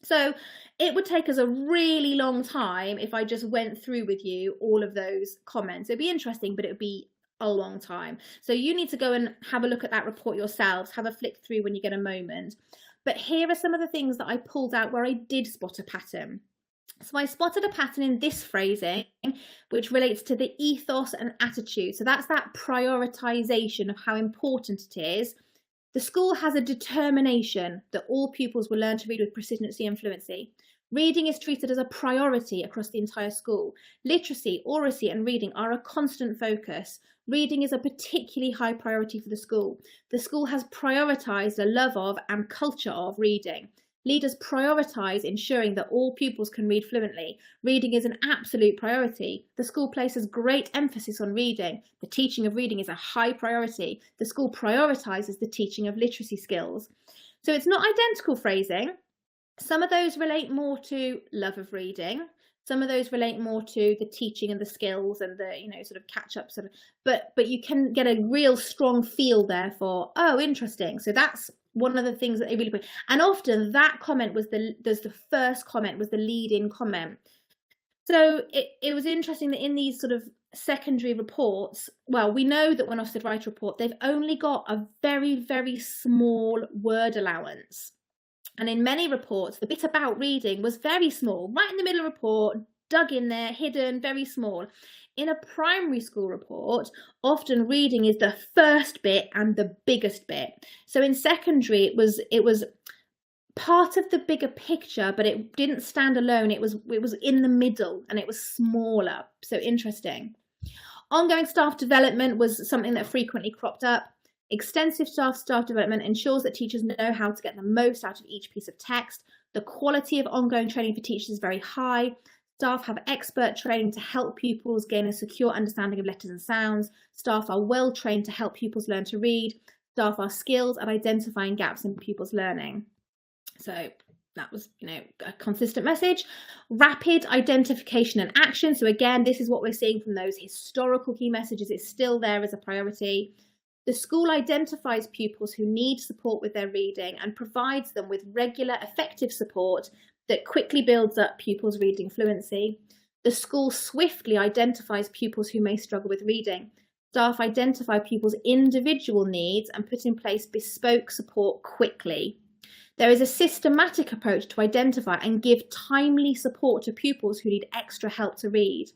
So it would take us a really long time if I just went through with you all of those comments. It'd be interesting, but it would be a long time. So you need to go and have a look at that report yourselves, have a flick through when you get a moment. But here are some of the things that I pulled out where I did spot a pattern. So I spotted a pattern in this phrasing, which relates to the ethos and attitude. So that's that prioritization of how important it is. The school has a determination that all pupils will learn to read with proficiency and fluency. Reading is treated as a priority across the entire school. Literacy, oracy and reading are a constant focus. Reading is a particularly high priority for the school. The school has prioritised a love of and culture of reading. Leaders prioritise ensuring that all pupils can read fluently. Reading is an absolute priority. The school places great emphasis on reading. The teaching of reading is a high priority. The school prioritises the teaching of literacy skills. So it's not identical phrasing. Some of those relate more to love of reading. Some of those relate more to the teaching and the skills and the, sort of catch-ups. But you can get a real strong feel there for, oh, interesting. So that's one of the things that they really put. And often that comment was the first comment, was the lead-in comment. So it was interesting that in these sort of secondary reports, well, we know that when Ofsted write a report, they've only got a very, very small word allowance. And in many reports, the bit about reading was very small, right in the middle of the report, dug in there, hidden, very small. In a primary school report, often reading is the first bit and the biggest bit. So in secondary, it was part of the bigger picture, but it didn't stand alone. It was in the middle and it was smaller. So interesting. Ongoing staff development was something that frequently cropped up. Extensive staff development ensures that teachers know how to get the most out of each piece of text. The quality of ongoing training for teachers is very high. Staff have expert training to help pupils gain a secure understanding of letters and sounds. Staff are well trained to help pupils learn to read. Staff are skilled at identifying gaps in pupils' learning. So that was, a consistent message. Rapid identification and action. So again, this is what we're seeing from those historical key messages. It's still there as a priority. The school identifies pupils who need support with their reading and provides them with regular, effective support that quickly builds up pupils' reading fluency. The school swiftly identifies pupils who may struggle with reading. Staff identify pupils' individual needs and put in place bespoke support quickly. There is a systematic approach to identify and give timely support to pupils who need extra help to read.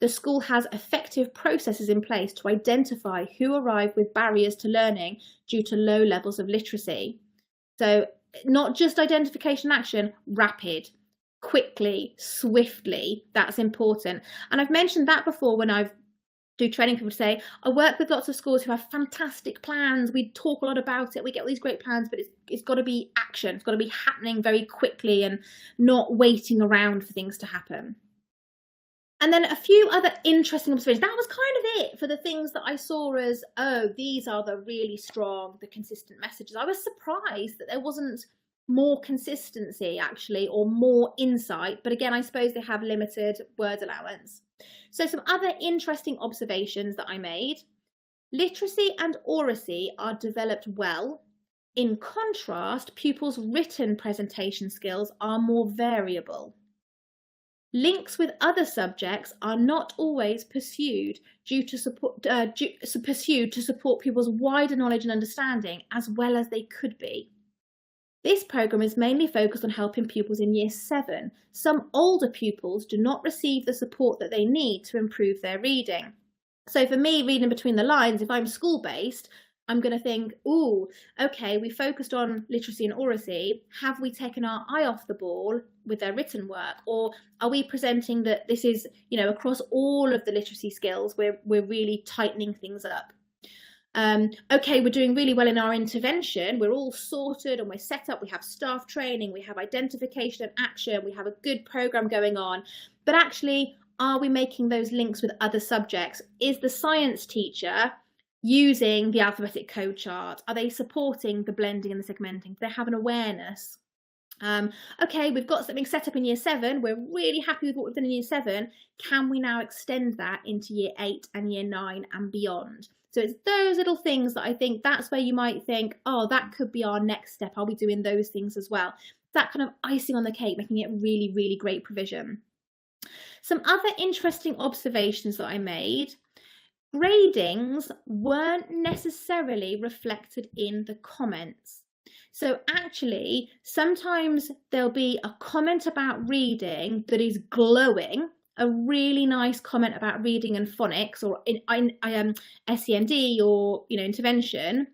The school has effective processes in place to identify who arrive with barriers to learning due to low levels of literacy. So not just identification action, rapid, quickly, swiftly, that's important. And I've mentioned that before when I've do training people say, I work with lots of schools who have fantastic plans. We talk a lot about it. We get all these great plans, but it's got to be action. It's got to be happening very quickly and not waiting around for things to happen. And then a few other interesting observations. That was kind of it for the things that I saw as, oh, these are the really strong, the consistent messages. I was surprised that there wasn't more consistency actually, or more insight. But again, I suppose they have limited word allowance. So some other interesting observations that I made. Literacy and oracy are developed well. In contrast, pupils' written presentation skills are more variable. Links with other subjects are not always pursued to support pupils' wider knowledge and understanding as well as they could be. This programme is mainly focused on helping pupils in Year 7. Some older pupils do not receive the support that they need to improve their reading. So for me, reading between the lines, if I'm school-based, I'm going to think, ooh, okay, we focused on literacy and oracy. Have we taken our eye off the ball with their written work? Or are we presenting that this is, across all of the literacy skills, we're really tightening things up? Okay, we're doing really well in our intervention. We're all sorted and we're set up. We have staff training, we have identification and action, we have a good program going on. But actually, are we making those links with other subjects? Is the science teacher using the alphabetic code chart? Are they supporting the blending and the segmenting? Do they have an awareness? Okay, we've got something set up in Year 7. We're really happy with what we've done in Year 7. Can we now extend that into Year 8 and Year 9 and beyond? So it's those little things that I think that's where you might think, oh, that could be our next step. Are we doing those things as well? That kind of icing on the cake, making it really, really great provision. Some other interesting observations that I made. Gradings weren't necessarily reflected in the comments. So actually, sometimes there'll be a comment about reading that is glowing, a really nice comment about reading and phonics or SEND or intervention,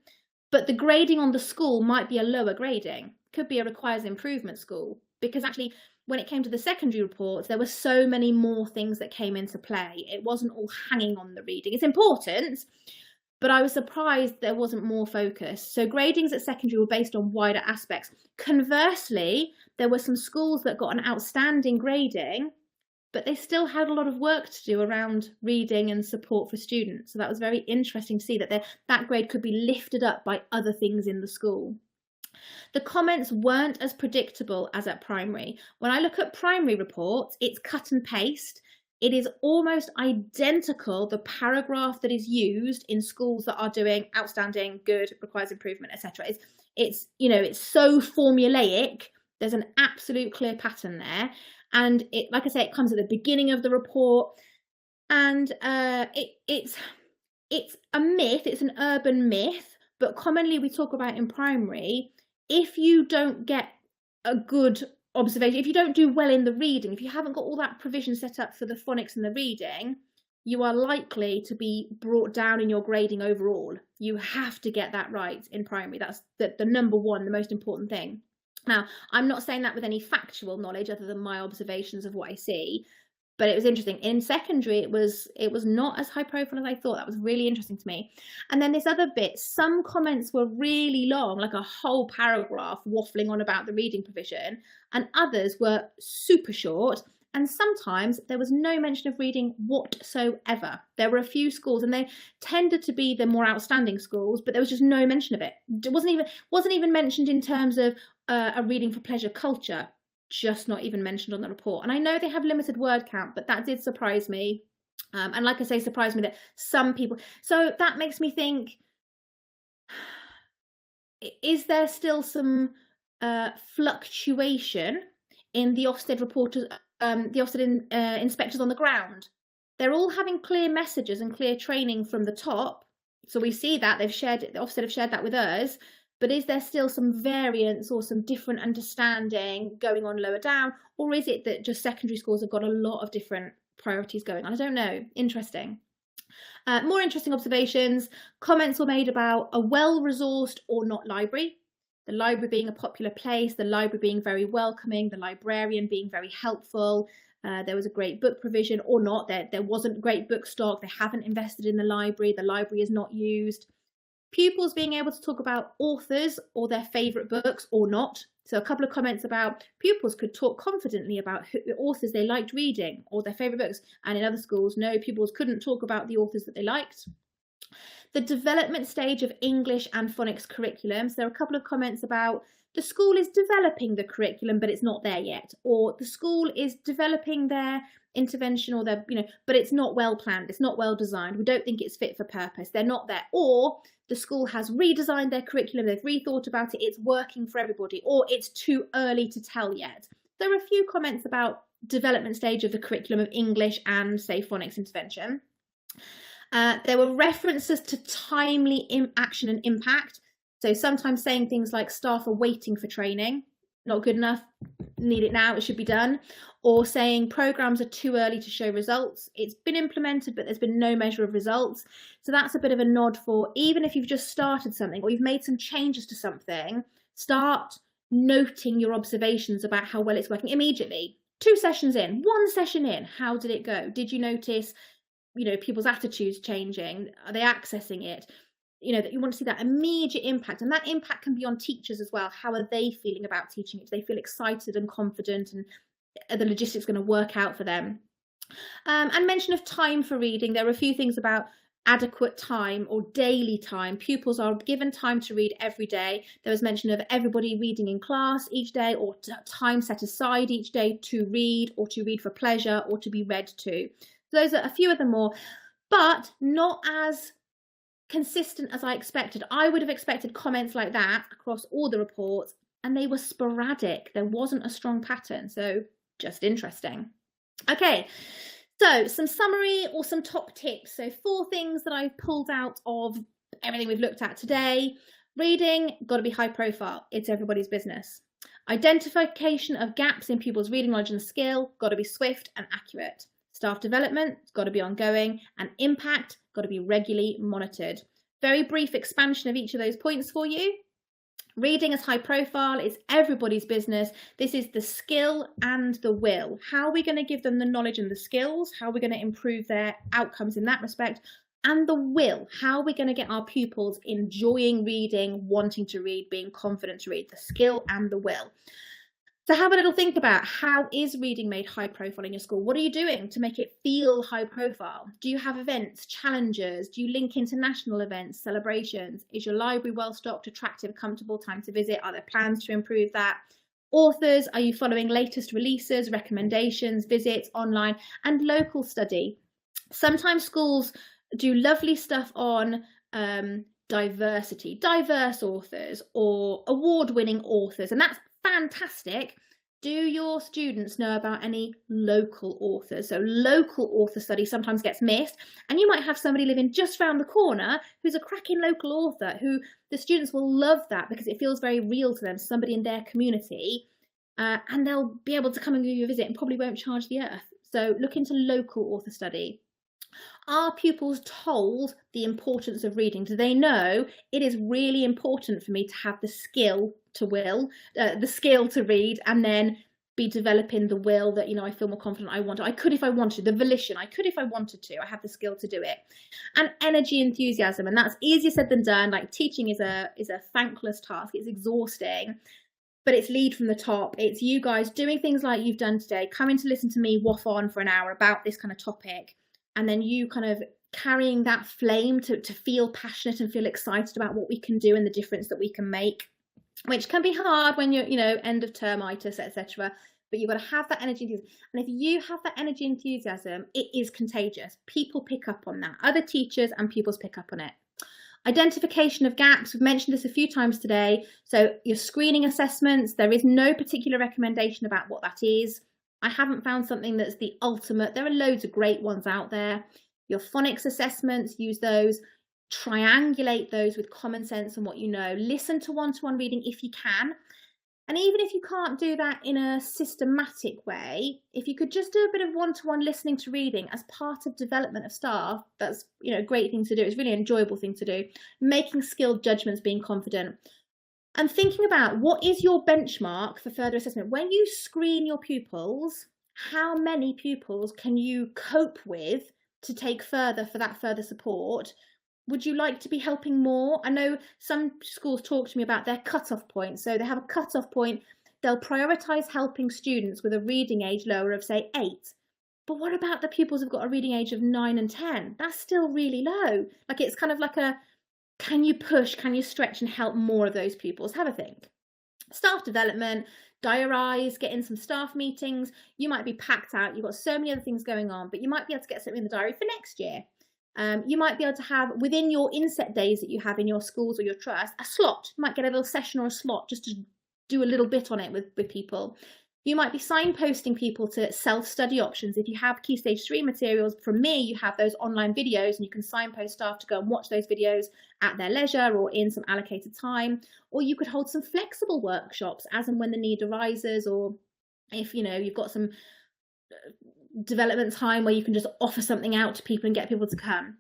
but the grading on the school might be a lower grading. Could be a requires improvement school, because actually when it came to the secondary reports, there were so many more things that came into play. It wasn't all hanging on the reading. It's important, but I was surprised there wasn't more focus. So gradings at secondary were based on wider aspects. Conversely, there were some schools that got an outstanding grading, but they still had a lot of work to do around reading and support for students. So that was very interesting to see that that grade could be lifted up by other things in the school. The comments weren't as predictable as at primary. When I look at primary reports, it's cut and paste. It is almost identical, the paragraph that is used in schools that are doing outstanding, good, requires improvement, etc. It's so formulaic. There's an absolute clear pattern there. And it, like I say, it comes at the beginning of the report, and it's a myth. It's an urban myth, but commonly we talk about in primary, if you don't get a good observation, if you don't do well in the reading, if you haven't got all that provision set up for the phonics and the reading, you are likely to be brought down in your grading overall. You have to get that right in primary. That's the number one, the most important thing. Now, I'm not saying that with any factual knowledge other than my observations of what I see, but it was interesting. In secondary, it was not as high profile as I thought. That was really interesting to me. And then this other bit, some comments were really long, like a whole paragraph waffling on about the reading provision, and others were super short. And sometimes there was no mention of reading whatsoever. There were a few schools, and they tended to be the more outstanding schools, but there was just no mention of it. It wasn't even mentioned in terms of a reading for pleasure culture, just not even mentioned on the report. And I know they have limited word count, but that did surprise me. And like I say, surprised me that some people, so that makes me think, is there still some fluctuation in the Ofsted reporters, the Ofsted inspectors on the ground? They're all having clear messages and clear training from the top. So we see that Ofsted have shared that with us. But is there still some variance or some different understanding going on lower down? Or is it that just secondary schools have got a lot of different priorities going on? I don't know. Interesting. More interesting observations. Comments were made about a well-resourced or not library. The library being a popular place, the library being very welcoming, the librarian being very helpful. There was a great book provision or not. There wasn't great book stock. They haven't invested in the library is not used. Pupils being able to talk about authors or their favourite books or not. So a couple of comments about pupils could talk confidently about the authors they liked reading or their favourite books. And in other schools, no, pupils couldn't talk about the authors that they liked. The development stage of English and phonics curriculum. So there are a couple of comments about the school is developing the curriculum, but it's not there yet. Or the school is developing their intervention or their, but it's not well planned. It's not well designed. We don't think it's fit for purpose. They're not there. Or the school has redesigned their curriculum. They've rethought about it. It's working for everybody. Or it's too early to tell yet. There are a few comments about development stage of the curriculum of English and, say, phonics intervention. There were references to timely action and impact. So sometimes saying things like staff are waiting for training, not good enough, need it now, it should be done. Or saying programs are too early to show results. It's been implemented, but there's been no measure of results. So that's a bit of a nod for, even if you've just started something or you've made some changes to something, start noting your observations about how well it's working immediately. 2 sessions in, 1 session in, how did it go? Did you notice, people's attitudes changing? Are they accessing it? That you want to see that immediate impact, and that impact can be on teachers as well. How are they feeling about teaching it? Do they feel excited and confident, and are the logistics going to work out for them? And mention of time for reading. There are a few things about adequate time or daily time. Pupils are given time to read every day. There was mention of everybody reading in class each day, or time set aside each day to read, or to read for pleasure, or to be read to. So those are a few of them more, but not as consistent as I expected. I would have expected comments like that across all the reports, and they were sporadic. There wasn't a strong pattern, so just interesting. Okay, so some summary or some top tips. So 4 things that I've pulled out of everything we've looked at today. Reading, got to be high profile. It's everybody's business. Identification of gaps in pupils' reading knowledge and skill, got to be swift and accurate. Staff development, it's got to be ongoing, and impact, got to be regularly monitored. Very brief expansion of each of those points for you. Reading is high profile, it's everybody's business. This is the skill and the will. How are we going to give them the knowledge and the skills? How are we going to improve their outcomes in that respect? and the will. How are we going to get our pupils enjoying reading, wanting to read, being confident to read? The skill and the will. So have a little think about, how is reading made high profile in your school? What are you doing to make it feel high profile? Do you have events, challenges? Do you link international events, celebrations? Is your library well stocked, attractive, comfortable, time to visit? Are there plans to improve that? Authors, are you following latest releases, recommendations, visits, online and local study? Sometimes schools do lovely stuff on diversity, diverse authors or award-winning authors, and that's fantastic. Do your students know about any local authors? So local author study sometimes gets missed, and you might have somebody living just around the corner who's a cracking local author, who the students will love that because it feels very real to them, somebody in their community, and they'll be able to come and give you a visit and probably won't charge the earth. So look into local author study. Are pupils told the importance of reading? Do they know it is really important for me to have the skill to the skill to read, and then be developing the will that, I feel more confident, I could if I wanted, the volition, I could if I wanted to, I have the skill to do it. And energy, enthusiasm, and that's easier said than done. Like, teaching is a thankless task, it's exhausting, but it's lead from the top. It's you guys doing things like you've done today, coming to listen to me waffle on for an hour about this kind of topic, and then you kind of carrying that flame to feel passionate and feel excited about what we can do and the difference that we can make, which can be hard when you're, end of termitis, etc. But you've got to have that energy enthusiasm. And if you have that energy enthusiasm, it is contagious. People pick up on that. Other teachers and pupils pick up on it. Identification of gaps. We've mentioned this a few times today. So your screening assessments, there is no particular recommendation about what that is. I haven't found something that's the ultimate. There are loads of great ones out there. Your phonics assessments, use those. Triangulate those with common sense and what you know. Listen to one-to-one reading if you can. And even if you can't do that in a systematic way, if you could just do a bit of one-to-one listening to reading as part of development of staff, that's a great thing to do. It's a really enjoyable thing to do. Making skilled judgments, being confident. And thinking about, what is your benchmark for further assessment? When you screen your pupils, how many pupils can you cope with to take further for that further support? Would you like to be helping more? I know some schools talk to me about their cut-off point. So they have a cut-off point. They'll prioritise helping students with a reading age lower of, say, 8. But what about the pupils who've got a reading age of 9 and 10? That's still really low. Like, it's kind of like can you push, can you stretch and help more of those pupils? Have a think. Staff development, diarise, get in some staff meetings. You might be packed out. You've got so many other things going on, but you might be able to get something in the diary for next year. You might be able to have, within your inset days that you have in your schools or your trust, a slot. You might get a little session or a slot just to do a little bit on it with people. You might be signposting people to self-study options. If you have Key Stage 3 materials, from me, you have those online videos, and you can signpost staff to go and watch those videos at their leisure or in some allocated time. Or you could hold some flexible workshops as and when the need arises, or if you've got some development time where you can just offer something out to people and get people to come.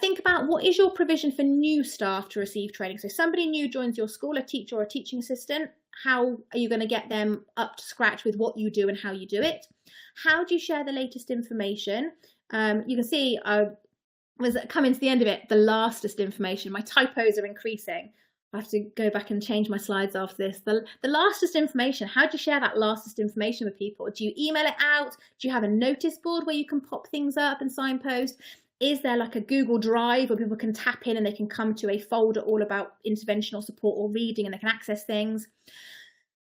Think about, what is your provision for new staff to receive training? So somebody new joins your school, a teacher or a teaching assistant. How are you going to get them up to scratch with what you do and how you do it? How do you share the latest information? You can see I was coming to the end of it, the lastest information. My typos are increasing. I have to go back and change my slides after this. The lastest information, how do you share that lastest information with people? Do you email it out? Do you have a notice board where you can pop things up and signpost? Is there like a Google Drive where people can tap in and they can come to a folder all about interventional support or reading and they can access things?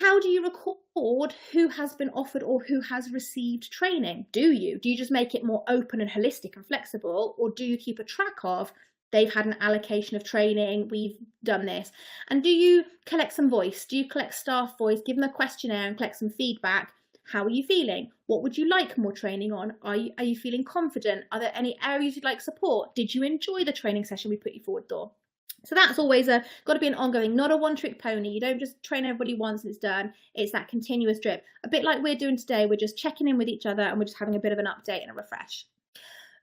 How do you record who has been offered or who has received training? Do you just make it more open and holistic and flexible, or do you keep a track of, they've had an allocation of training, we've done this? And do you collect some voice? Do you collect staff voice, give them a questionnaire and collect some feedback? How are you feeling? What would you like more training on? Are you feeling confident? Are there any areas you'd like support? Did you enjoy the training session we put you forward for? So that's always got to be an ongoing, not a one-trick pony. You don't just train everybody once and it's done. It's that continuous drip. A bit like we're doing today. We're just checking in with each other and we're just having a bit of an update and a refresh.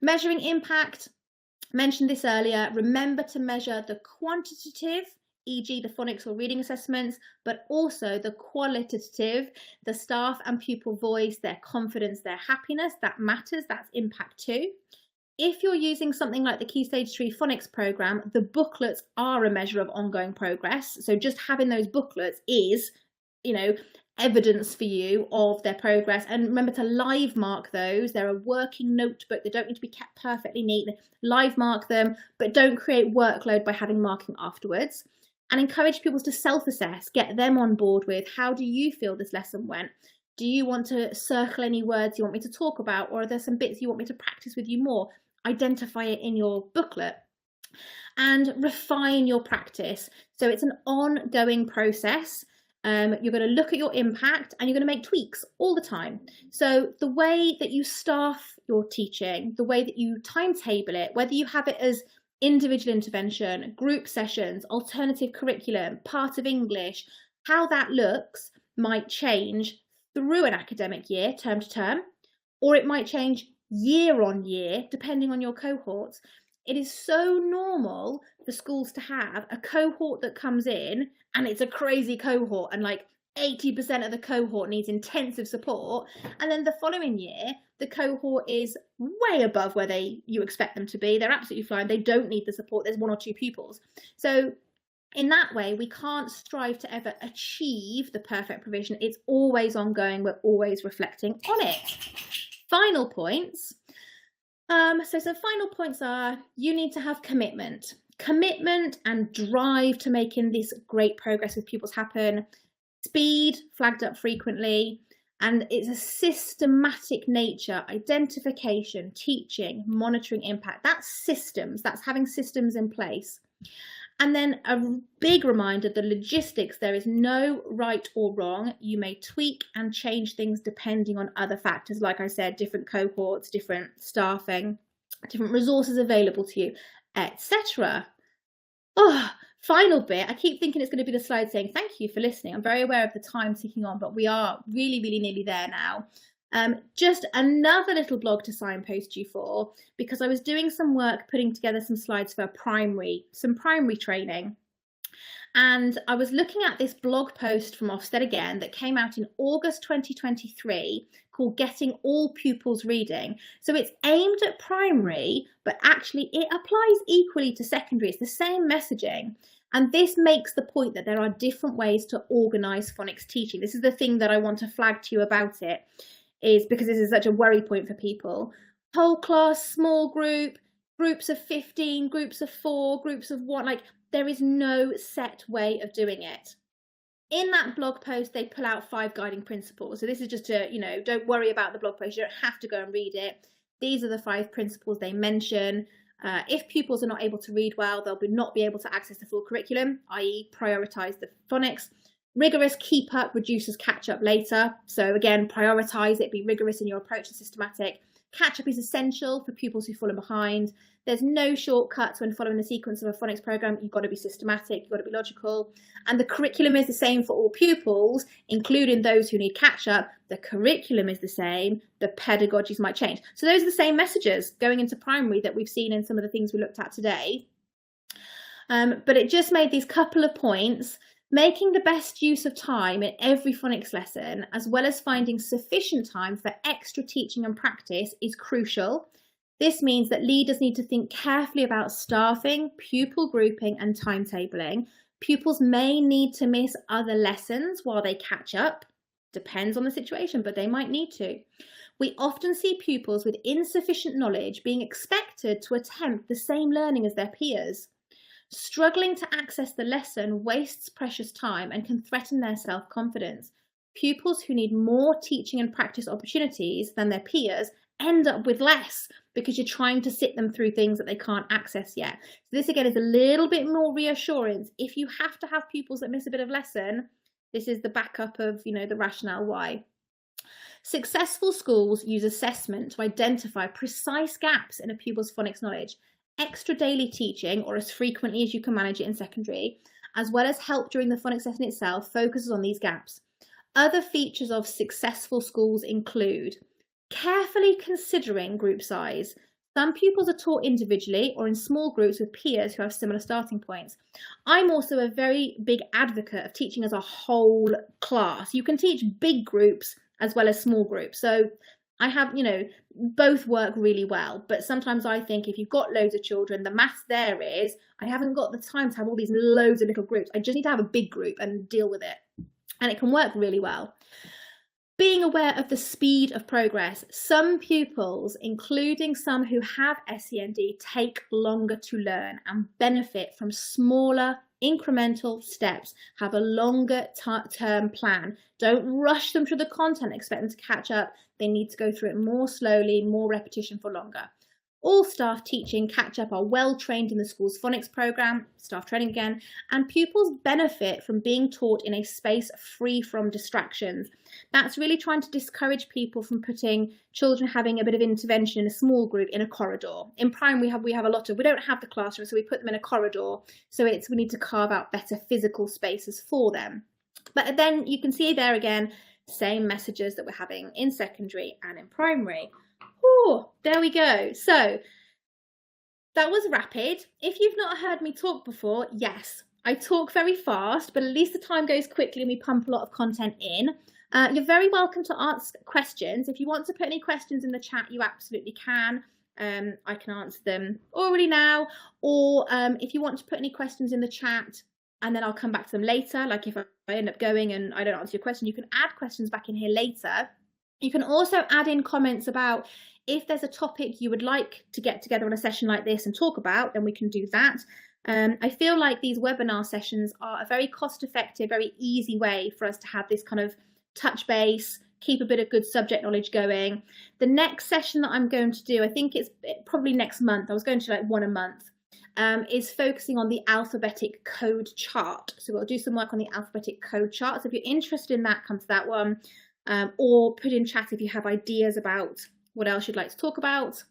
Measuring impact. Mentioned this earlier. Remember to measure the quantitative, e.g. the phonics or reading assessments, but also the qualitative, the staff and pupil voice, their confidence, their happiness. That matters. That's impact too. If you're using something like the Key Stage 3 Phonics programme, the booklets are a measure of ongoing progress. So just having those booklets is, evidence for you of their progress. And remember to live mark those. They're a working notebook. They don't need to be kept perfectly neat. Live mark them, but don't create workload by having marking afterwards. And encourage pupils to self-assess, get them on board with, how do you feel this lesson went? Do you want to circle any words you want me to talk about, or are there some bits you want me to practice with you more? Identify it in your booklet and refine your practice. So it's an ongoing process. You're going to look at your impact and you're going to make tweaks all the time. So the way that you staff your teaching, the way that you timetable it, whether you have it as individual intervention, group sessions, alternative curriculum, part of English, how that looks might change through an academic year, term to term, or it might change year on year, depending on your cohorts. It is so normal for schools to have a cohort that comes in and it's a crazy cohort and like 80% of the cohort needs intensive support, and then the following year the cohort is way above where you expect them to be. They're absolutely fine. They don't need the support. There's 1 or 2 pupils. So in that way, we can't strive to ever achieve the perfect provision. It's always ongoing. We're always reflecting on it. Final points. So some final points are, you need to have commitment and drive to making this great progress with pupils happen. Speed, flagged up frequently, and it's a systematic nature, identification, teaching, monitoring impact. That's systems, that's having systems in place. And then a big reminder, the logistics, there is no right or wrong. You may tweak and change things depending on other factors. Like I said, different cohorts, different staffing, different resources available to you, etc. Oh, final bit. I keep thinking it's going to be the slide saying thank you for listening. I'm very aware of the time ticking on, but we are really, really nearly there now. Just another little blog to signpost you for, because I was doing some work putting together some slides for some primary training. And I was looking at this blog post from Ofsted again that came out in August 2023 called Getting All Pupils Reading. So it's aimed at primary, but actually it applies equally to secondary. It's the same messaging. And this makes the point that there are different ways to organise phonics teaching. This is the thing that I want to flag to you about it, is because this is such a worry point for people. Whole class, small group, groups of 15, groups of 4, groups of 1, like there is no set way of doing it. In that blog post, they pull out 5 guiding principles. So this is just to, don't worry about the blog post. You don't have to go and read it. These are the 5 principles they mention. If pupils are not able to read well, they'll not be able to access the full curriculum, i.e. prioritise the phonics. Rigorous keep up reduces catch up later. So again, prioritise it, be rigorous in your approach and systematic. Catch up is essential for pupils who've fallen behind. There's no shortcuts when following the sequence of a phonics programme. You've got to be systematic, you've got to be logical. And the curriculum is the same for all pupils, including those who need catch up. The curriculum is the same, the pedagogies might change. So those are the same messages going into primary that we've seen in some of the things we looked at today. But it just made these couple of points. Making the best use of time in every phonics lesson, as well as finding sufficient time for extra teaching and practice, is crucial. This means that leaders need to think carefully about staffing, pupil grouping and timetabling. Pupils may need to miss other lessons while they catch up. Depends on the situation, but they might need to. We often see pupils with insufficient knowledge being expected to attempt the same learning as their peers. Struggling to access the lesson wastes precious time and can threaten their self-confidence. Pupils who need more teaching and practice opportunities than their peers end up with less because you're trying to sit them through things that they can't access yet. So this again is a little bit more reassurance. If you have to have pupils that miss a bit of lesson, this is the backup of, the rationale why. Successful schools use assessment to identify precise gaps in a pupil's phonics knowledge. Extra daily teaching, or as frequently as you can manage it in secondary, as well as help during the phonics lesson itself, focuses on these gaps. Other features of successful schools include carefully considering group size. Some pupils are taught individually or in small groups with peers who have similar starting points. I'm also a very big advocate of teaching as a whole class. You can teach big groups as well as small groups. So I have, both work really well, but sometimes I think if you've got loads of children, the maths there is, I haven't got the time to have all these loads of little groups. I just need to have a big group and deal with it. And it can work really well. Being aware of the speed of progress. Some pupils, including some who have SEND, take longer to learn and benefit from smaller incremental steps. Have a longer term plan. Don't rush them through the content, expect them to catch up. They need to go through it more slowly, more repetition for longer. All staff teaching catch up are well trained in the school's phonics programme, staff training again, and pupils benefit from being taught in a space free from distractions. That's really trying to discourage people from putting children having a bit of intervention in a small group in a corridor. In primary we have a lot of, we don't have the classroom, so we put them in a corridor. So we need to carve out better physical spaces for them. But then you can see there again, same messages that we're having in secondary and in primary. Oh, there we go. So that was rapid. If you've not heard me talk before, yes, I talk very fast, but at least the time goes quickly and we pump a lot of content in. You're very welcome to ask questions. If you want to put any questions in the chat, you absolutely can. I can answer them already now. Or if you want to put any questions in the chat and then I'll come back to them later, like if I end up going and I don't answer your question, you can add questions back in here later. You can also add in comments about if there's a topic you would like to get together on a session like this and talk about, then we can do that. I feel like these webinar sessions are a very cost-effective, very easy way for us to have this kind of touch base, keep a bit of good subject knowledge going. The next session that I'm going to do, I think it's probably next month, I was going to like one a month, is focusing on the alphabetic code chart. So we'll do some work on the alphabetic code chart. So if you're interested in that, come to that one, or put in chat if you have ideas about what else you'd like to talk about.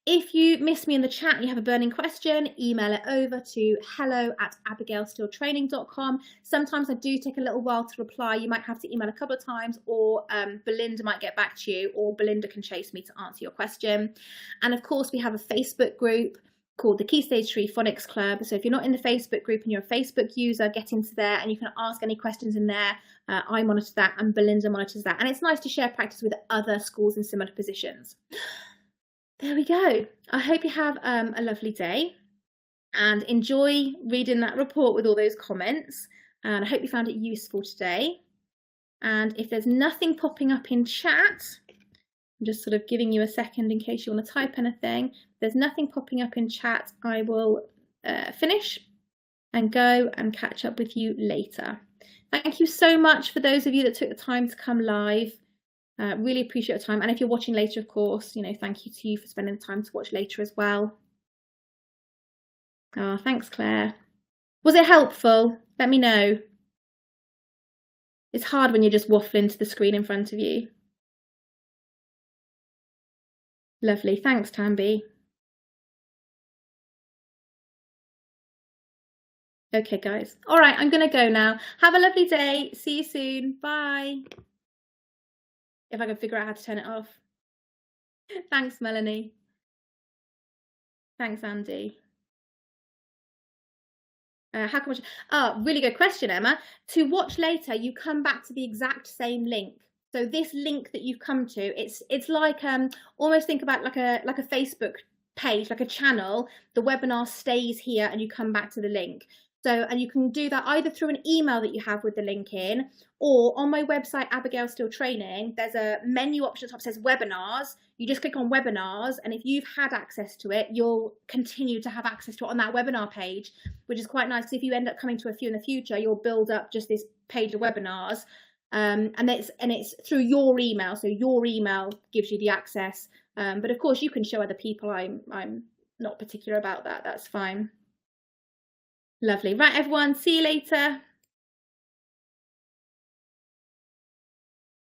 If you miss me in the chat and you have a burning question, email it over to hello@abigailstilltraining.com. Sometimes I do take a little while to reply. You might have to email a couple of times, or Belinda might get back to you, or Belinda can chase me to answer your question. And of course, we have a Facebook group called the Key Stage 3 Phonics Club. So if you're not in the Facebook group and you're a Facebook user, get into there and you can ask any questions in there. I monitor that and Belinda monitors that. And it's nice to share practice with other schools in similar positions. There we go. I hope you have a lovely day and enjoy reading that report with all those comments. And I hope you found it useful today. And if there's nothing popping up in chat, I'm just sort of giving you a second in case you want to type anything. If there's nothing popping up in chat, I will finish and go and catch up with you later. Thank you so much for those of you that took the time to come live. Really appreciate your time. And if you're watching later, of course, thank you to you for spending the time to watch later as well. Oh, thanks, Claire. Was it helpful? Let me know. It's hard when you're just waffling to the screen in front of you. Lovely. Thanks, Tambi. Okay, guys. All right, I'm going to go now. Have a lovely day. See you soon. Bye. If I can figure out how to turn it off. Thanks, Melanie. Thanks, Andy. How can really good question, Emma. To watch later, you come back to the exact same link. So this link that you've come to, it's like almost think about like a Facebook page, like a channel. The webinar stays here and you come back to the link. So, and you can do that either through an email that you have with the link in, or on my website, Abigail Still Training, there's a menu option at the top that says webinars. You just click on webinars, and if you've had access to it, you'll continue to have access to it on that webinar page, which is quite nice. If you end up coming to a few in the future, you'll build up just this page of webinars, and it's through your email. So your email gives you the access, but of course you can show other people. I'm not particular about that. That's fine. Lovely. Right, everyone. See you later.